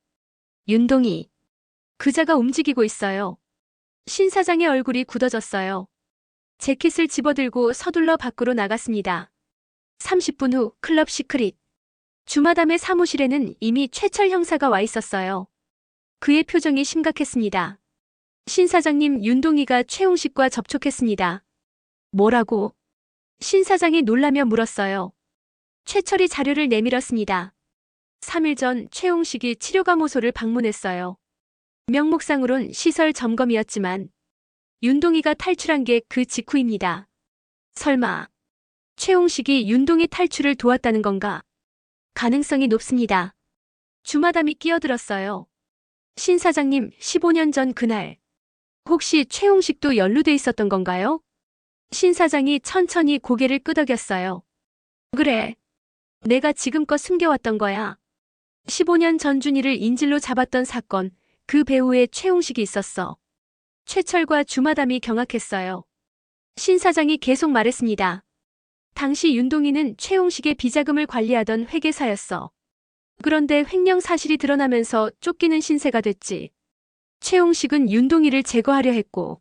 윤동이. 그자가 움직이고 있어요. 신 사장의 얼굴이 굳어졌어요. 재킷을 집어들고 서둘러 밖으로 나갔습니다. 30분 후 클럽 시크릿. 주마담의 사무실에는 이미 최철 형사가 와 있었어요. 그의 표정이 심각했습니다. 신 사장님, 윤동희가 최홍식과 접촉했습니다. 뭐라고? 신 사장이 놀라며 물었어요. 최철이 자료를 내밀었습니다. 3일 전 최홍식이 치료감호소를 방문했어요. 명목상으론 시설 점검이었지만 윤동희가 탈출한 게 그 직후입니다. 설마 최홍식이 윤동희 탈출을 도왔다는 건가? 가능성이 높습니다. 주마담이 끼어들었어요. 신 사장님, 15년 전 그날 혹시 최홍식도 연루돼 있었던 건가요? 신 사장이 천천히 고개를 끄덕였어요. 그래. 내가 지금껏 숨겨왔던 거야. 15년 전 준이를 인질로 잡았던 사건, 그 배후에 최홍식이 있었어. 최철과 주마담이 경악했어요. 신 사장이 계속 말했습니다. 당시 윤동희는 최홍식의 비자금을 관리하던 회계사였어. 그런데 횡령 사실이 드러나면서 쫓기는 신세가 됐지. 최홍식은 윤동희를 제거하려 했고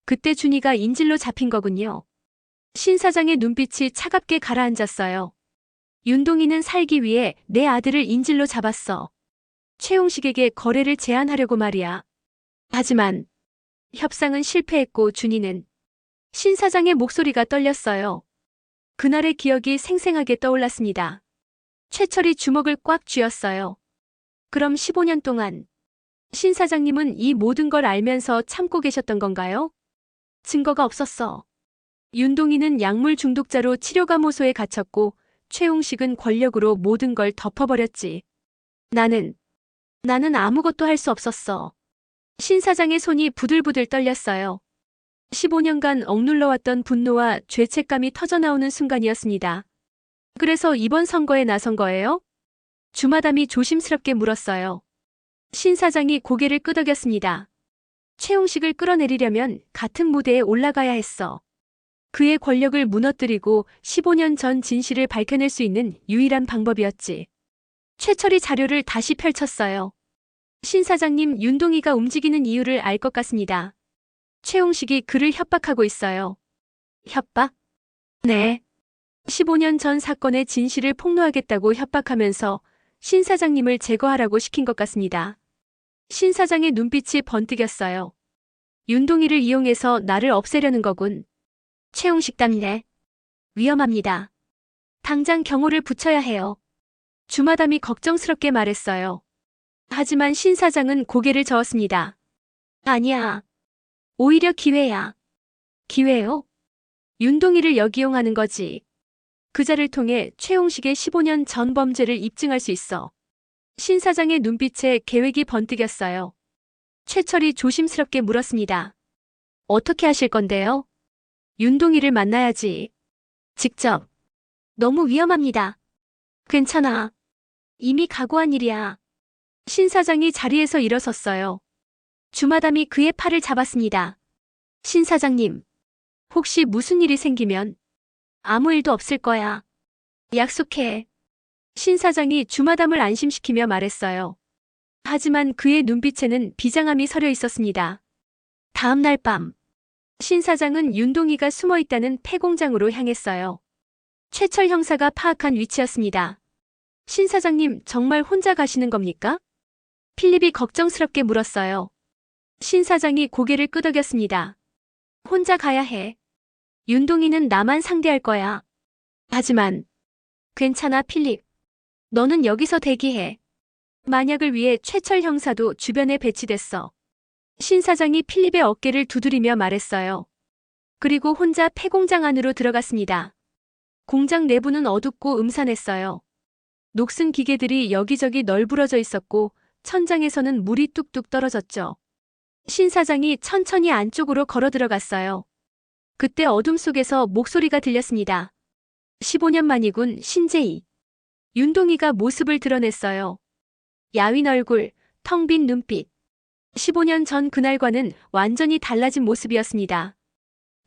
그때 준이가 인질로 잡힌 거군요. 신 사장의 눈빛이 차갑게 가라앉았어요. 윤동희는 살기 위해 내 아들을 인질로 잡았어. 최홍식에게 거래를 제안하려고 말이야. 하지만 협상은 실패했고 준이는 신 사장의 목소리가 떨렸어요. 그날의 기억이 생생하게 떠올랐습니다. 최철이 주먹을 꽉 쥐었어요. 그럼 15년 동안 신 사장님은 이 모든 걸 알면서 참고 계셨던 건가요? 증거가 없었어. 윤동희는 약물 중독자로 치료감호소에 갇혔고 최홍식은 권력으로 모든 걸 덮어버렸지. 나는 아무것도 할 수 없었어. 신 사장의 손이 부들부들 떨렸어요. 15년간 억눌러왔던 분노와 죄책감이 터져나오는 순간이었습니다. 그래서 이번 선거에 나선 거예요? 주마담이 조심스럽게 물었어요. 신 사장이 고개를 끄덕였습니다. 최홍식을 끌어내리려면 같은 무대에 올라가야 했어. 그의 권력을 무너뜨리고 15년 전 진실을 밝혀낼 수 있는 유일한 방법이었지. 최철이 자료를 다시 펼쳤어요. 신 사장님, 윤동희가 움직이는 이유를 알 것 같습니다. 최홍식이 그를 협박하고 있어요. 협박? 네. 15년 전 사건의 진실을 폭로하겠다고 협박하면서 신 사장님을 제거하라고 시킨 것 같습니다. 신 사장의 눈빛이 번뜩였어요. 윤동희를 이용해서 나를 없애려는 거군. 최홍식 때문에 위험합니다. 당장 경호를 붙여야 해요. 주마담이 걱정스럽게 말했어요. 하지만 신 사장은 고개를 저었습니다. 아니야. 오히려 기회야. 기회요? 윤동희를 역이용하는 거지. 그자를 통해 최홍식의 15년 전 범죄를 입증할 수 있어. 신 사장의 눈빛에 계획이 번뜩였어요. 최철이 조심스럽게 물었습니다. 어떻게 하실 건데요? 윤동희를 만나야지. 직접. 너무 위험합니다. 괜찮아. 이미 각오한 일이야. 신 사장이 자리에서 일어섰어요. 주마담이 그의 팔을 잡았습니다. 신 사장님, 혹시 무슨 일이 생기면 아무 일도 없을 거야. 약속해. 신 사장이 주마담을 안심시키며 말했어요. 하지만 그의 눈빛에는 비장함이 서려 있었습니다. 다음 날 밤, 신 사장은 윤동희가 숨어 있다는 폐공장으로 향했어요. 최철 형사가 파악한 위치였습니다. 신 사장님, 정말 혼자 가시는 겁니까? 필립이 걱정스럽게 물었어요. 신 사장이 고개를 끄덕였습니다. 혼자 가야 해. 윤동희는 나만 상대할 거야. 하지만 괜찮아, 필립. 너는 여기서 대기해. 만약을 위해 최철 형사도 주변에 배치됐어. 신 사장이 필립의 어깨를 두드리며 말했어요. 그리고 혼자 폐공장 안으로 들어갔습니다. 공장 내부는 어둡고 음산했어요. 녹슨 기계들이 여기저기 널브러져 있었고 천장에서는 물이 뚝뚝 떨어졌죠. 신 사장이 천천히 안쪽으로 걸어 들어갔어요. 그때 어둠 속에서 목소리가 들렸습니다. 15년 만이군, 신재희. 윤동희가 모습을 드러냈어요. 야윈 얼굴, 텅 빈 눈빛. 15년 전 그날과는 완전히 달라진 모습이었습니다.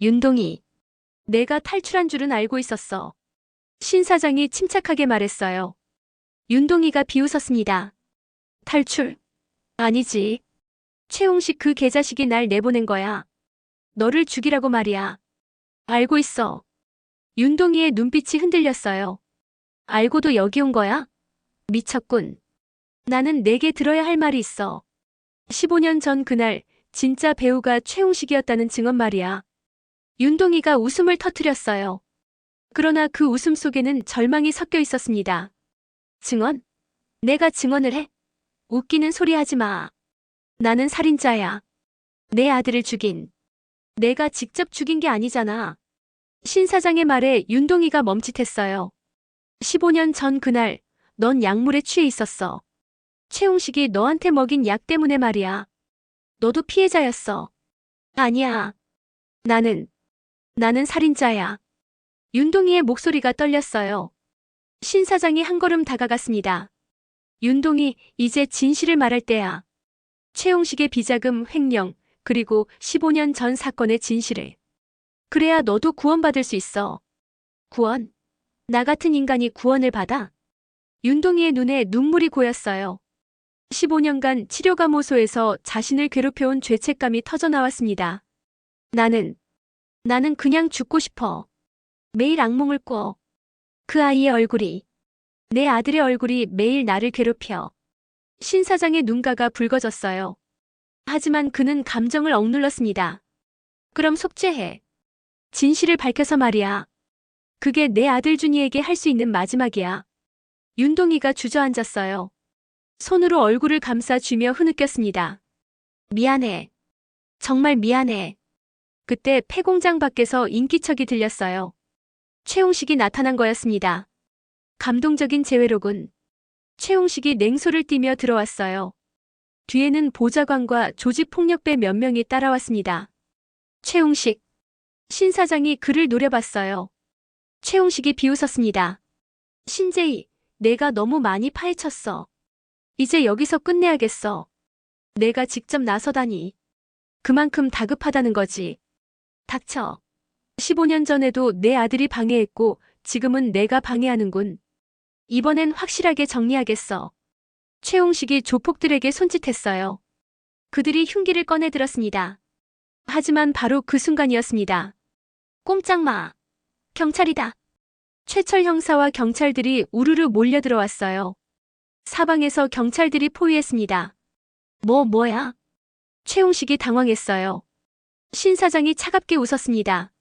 윤동희. 내가 탈출한 줄은 알고 있었어. 신 사장이 침착하게 말했어요. 윤동희가 비웃었습니다. 탈출? 아니지. 최홍식 그 개자식이 날 내보낸 거야. 너를 죽이라고 말이야. 알고 있어. 윤동희의 눈빛이 흔들렸어요. 알고도 여기 온 거야? 미쳤군. 나는 내게 들어야 할 말이 있어. 15년 전 그날 진짜 배우가 최홍식이었다는 증언 말이야. 윤동희가 웃음을 터뜨렸어요. 그러나 그 웃음 속에는 절망이 섞여 있었습니다. 증언? 내가 증언을 해? 웃기는 소리 하지 마. 나는 살인자야. 내 아들을 죽인. 내가 직접 죽인 게 아니잖아. 신 사장의 말에 윤동희가 멈칫했어요. 15년 전 그날 넌 약물에 취해 있었어. 최홍식이 너한테 먹인 약 때문에 말이야. 너도 피해자였어. 아니야. 나는 살인자야. 윤동희의 목소리가 떨렸어요. 신 사장이 한 걸음 다가갔습니다. 윤동희, 이제 진실을 말할 때야. 최홍식의 비자금 횡령, 그리고 15년 전 사건의 진실을. 그래야 너도 구원받을 수 있어. 구원? 나 같은 인간이 구원을 받아? 윤동희의 눈에 눈물이 고였어요. 15년간 치료감호소에서 자신을 괴롭혀온 죄책감이 터져나왔습니다. 나는 그냥 죽고 싶어. 매일 악몽을 꿔. 그 아이의 얼굴이, 내 아들의 얼굴이 매일 나를 괴롭혀. 신 사장의 눈가가 붉어졌어요. 하지만 그는 감정을 억눌렀습니다. 그럼 속죄해. 진실을 밝혀서 말이야. 그게 내 아들 준이에게 할 수 있는 마지막이야. 윤동희가 주저앉았어요. 손으로 얼굴을 감싸 쥐며 흐느꼈습니다. 미안해. 정말 미안해. 그때 폐공장 밖에서 인기척이 들렸어요. 최홍식이 나타난 거였습니다. 감동적인 재회로군. 최홍식이 냉소를 띠며 들어왔어요. 뒤에는 보좌관과 조직폭력배 몇 명이 따라왔습니다. 최홍식. 신 사장이 그를 노려봤어요. 최홍식이 비웃었습니다. 신재희, 내가 너무 많이 파헤쳤어. 이제 여기서 끝내야겠어. 내가 직접 나서다니. 그만큼 다급하다는 거지. 닥쳐. 15년 전에도 내 아들이 방해했고 지금은 내가 방해하는군. 이번엔 확실하게 정리하겠어. 최홍식이 조폭들에게 손짓했어요. 그들이 흉기를 꺼내들었습니다. 하지만 바로 그 순간이었습니다. 꼼짝 마. 경찰이다. 최철 형사와 경찰들이 우르르 몰려들어왔어요. 사방에서 경찰들이 포위했습니다. 뭐야? 최홍식이 당황했어요. 신 사장이 차갑게 웃었습니다.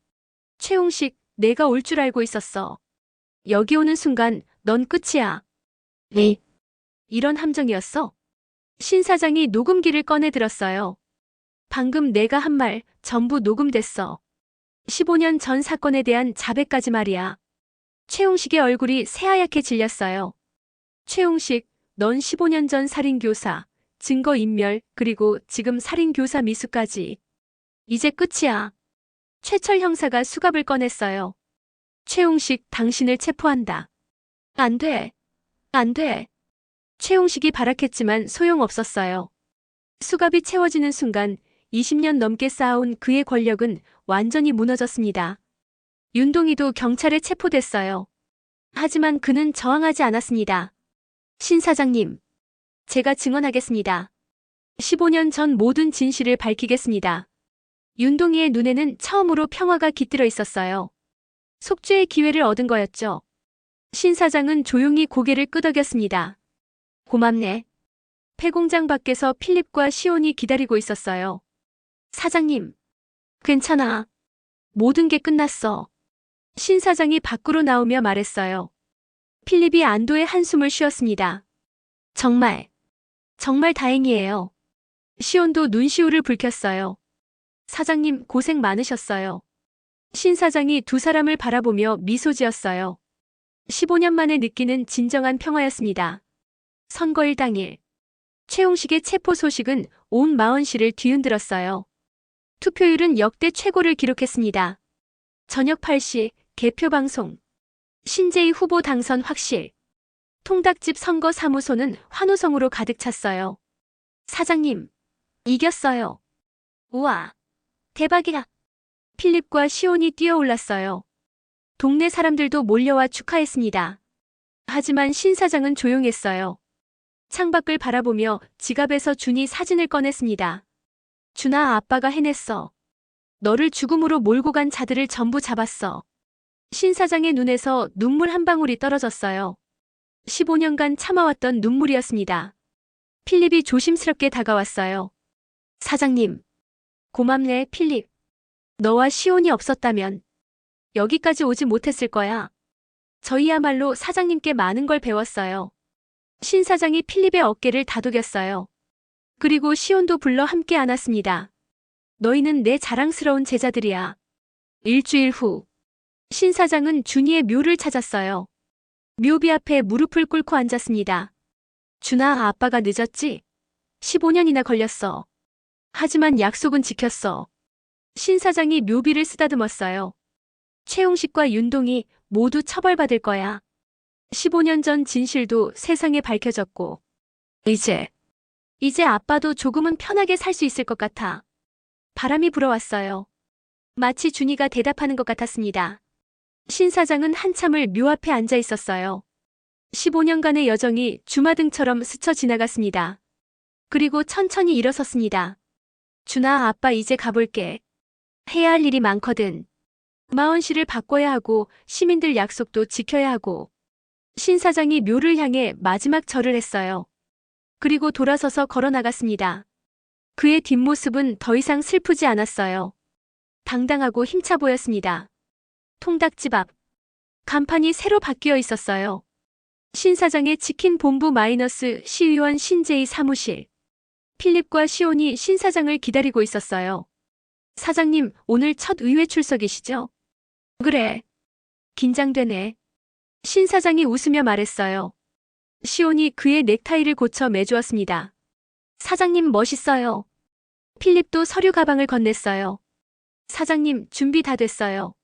최홍식, 내가 올 줄 알고 있었어. 여기 오는 순간 넌 끝이야. 네. 이런 함정이었어? 신 사장이 녹음기를 꺼내들었어요. 방금 내가 한 말 전부 녹음됐어. 15년 전 사건에 대한 자백까지 말이야. 최홍식의 얼굴이 새하얗게 질렸어요. 최홍식, 넌 15년 전 살인교사, 증거인멸, 그리고 지금 살인교사 미수까지. 이제 끝이야. 최철 형사가 수갑을 꺼냈어요. 최홍식, 당신을 체포한다. 안 돼. 안 돼. 최홍식이 발악했지만 소용없었어요. 수갑이 채워지는 순간 20년 넘게 쌓아온 그의 권력은 완전히 무너졌습니다. 윤동희도 경찰에 체포됐어요. 하지만 그는 저항하지 않았습니다. 신 사장님, 제가 증언하겠습니다. 15년 전 모든 진실을 밝히겠습니다. 윤동희의 눈에는 처음으로 평화가 깃들어 있었어요. 속죄의 기회를 얻은 거였죠. 신 사장은 조용히 고개를 끄덕였습니다. 고맙네. 폐공장 밖에서 필립과 시온이 기다리고 있었어요. 사장님, 괜찮아. 모든 게 끝났어. 신 사장이 밖으로 나오며 말했어요. 필립이 안도의 한숨을 쉬었습니다. 정말 다행이에요. 시온도 눈시울을 붉혔어요. 사장님, 고생 많으셨어요. 신 사장이 두 사람을 바라보며 미소 지었어요. 15년 만에 느끼는 진정한 평화였습니다. 선거일 당일. 최홍식의 체포 소식은 온 마원시를 뒤흔들었어요. 투표율은 역대 최고를 기록했습니다. 저녁 8시 개표 방송. 신재희 후보 당선 확실. 통닭집 선거 사무소는 환호성으로 가득 찼어요. 사장님, 이겼어요. 우와, 대박이야. 필립과 시온이 뛰어올랐어요. 동네 사람들도 몰려와 축하했습니다. 하지만 신 사장은 조용했어요. 창밖을 바라보며 지갑에서 준이 사진을 꺼냈습니다. 준아, 아빠가 해냈어. 너를 죽음으로 몰고 간 자들을 전부 잡았어. 신 사장의 눈에서 눈물 한 방울이 떨어졌어요. 15년간 참아왔던 눈물이었습니다. 필립이 조심스럽게 다가왔어요. 사장님. 고맙네, 필립. 너와 시온이 없었다면 여기까지 오지 못했을 거야. 저희야말로 사장님께 많은 걸 배웠어요. 신 사장이 필립의 어깨를 다독였어요. 그리고 시온도 불러 함께 안았습니다. 너희는 내 자랑스러운 제자들이야. 일주일 후, 신 사장은 준이의 묘를 찾았어요. 묘비 앞에 무릎을 꿇고 앉았습니다. 준아, 아빠가 늦었지? 15년이나 걸렸어. 하지만 약속은 지켰어. 신 사장이 묘비를 쓰다듬었어요. 최용식과 윤동이 모두 처벌받을 거야. 15년 전 진실도 세상에 밝혀졌고, 이제 아빠도 조금은 편하게 살 수 있을 것 같아. 바람이 불어왔어요. 마치 준이가 대답하는 것 같았습니다. 신 사장은 한참을 묘 앞에 앉아 있었어요. 15년간의 여정이 주마등처럼 스쳐 지나갔습니다. 그리고 천천히 일어섰습니다. 준아, 아빠 이제 가볼게. 해야 할 일이 많거든. 마언씨를 바꿔야 하고 시민들 약속도 지켜야 하고. 신 사장이 묘를 향해 마지막 절을 했어요. 그리고 돌아서서 걸어 나갔습니다. 그의 뒷모습은 더 이상 슬프지 않았어요. 당당하고 힘차 보였습니다. 통닭집 앞. 간판이 새로 바뀌어 있었어요. 신 사장의 치킨 본부 마이너스 시의원 신재희 사무실. 필립과 시온이 신 사장을 기다리고 있었어요. 사장님, 오늘 첫 의회 출석이시죠? 그래. 긴장되네. 신 사장이 웃으며 말했어요. 시온이 그의 넥타이를 고쳐 매주었습니다. 사장님 멋있어요. 필립도 서류 가방을 건넸어요. 사장님, 준비 다 됐어요.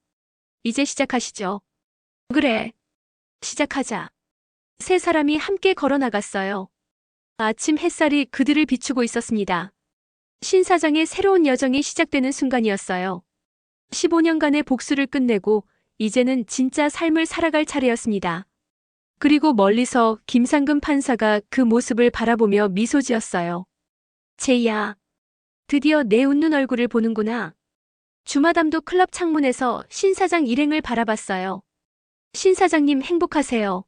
이제 시작하시죠. 그래. 시작하자. 세 사람이 함께 걸어 나갔어요. 아침 햇살이 그들을 비추고 있었습니다. 신 사장의 새로운 여정이 시작되는 순간이었어요. 15년간의 복수를 끝내고 이제는 진짜 삶을 살아갈 차례였습니다. 그리고 멀리서 김상금 판사가 그 모습을 바라보며 미소 지었어요. 제이야, 드디어 내 웃는 얼굴을 보는구나. 주마담도 클럽 창문에서 신 사장 일행을 바라봤어요. 신 사장님 행복하세요.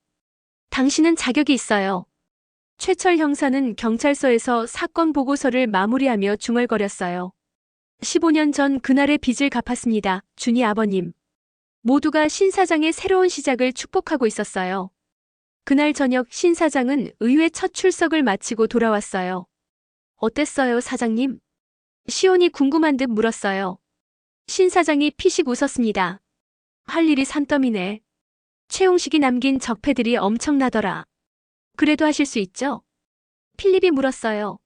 당신은 자격이 있어요. 최철 형사는 경찰서에서 사건 보고서를 마무리하며 중얼거렸어요. 15년 전 그날의 빚을 갚았습니다. 준이 아버님. 모두가 신 사장의 새로운 시작을 축복하고 있었어요. 그날 저녁 신 사장은 의회 첫 출석을 마치고 돌아왔어요. 어땠어요, 사장님? 시온이 궁금한 듯 물었어요. 신 사장이 피식 웃었습니다. 할 일이 산더미네. 최용식이 남긴 적폐들이 엄청나더라. 그래도 하실 수 있죠? 필립이 물었어요.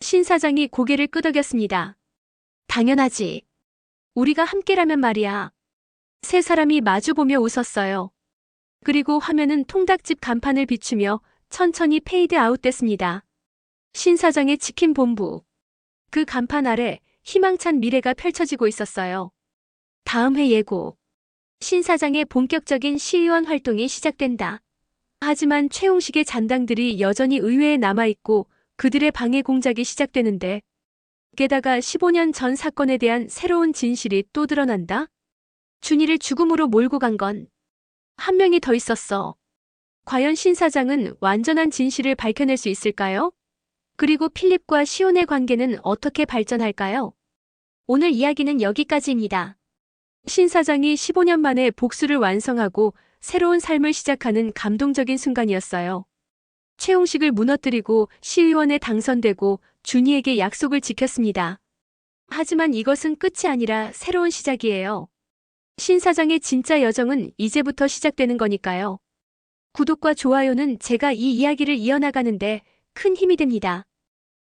신 사장이 고개를 끄덕였습니다. 당연하지. 우리가 함께라면 말이야. 세 사람이 마주보며 웃었어요. 그리고 화면은 통닭집 간판을 비추며 천천히 페이드 아웃됐습니다. 신 사장의 치킨 본부. 그 간판 아래 희망찬 미래가 펼쳐지고 있었어요. 다음 회 예고. 신 사장의 본격적인 시의원 활동이 시작된다. 하지만 최용식의 잔당들이 여전히 의회에 남아있고 그들의 방해 공작이 시작되는데 게다가 15년 전 사건에 대한 새로운 진실이 또 드러난다? 준이를 죽음으로 몰고 간 건 한 명이 더 있었어. 과연 신 사장은 완전한 진실을 밝혀낼 수 있을까요? 그리고 필립과 시온의 관계는 어떻게 발전할까요? 오늘 이야기는 여기까지입니다. 신 사장이 15년 만에 복수를 완성하고 새로운 삶을 시작하는 감동적인 순간이었어요. 최용식을 무너뜨리고 시의원에 당선되고 준이에게 약속을 지켰습니다. 하지만 이것은 끝이 아니라 새로운 시작이에요. 신 사장의 진짜 여정은 이제부터 시작되는 거니까요. 구독과 좋아요는 제가 이 이야기를 이어나가는데 큰 힘이 됩니다.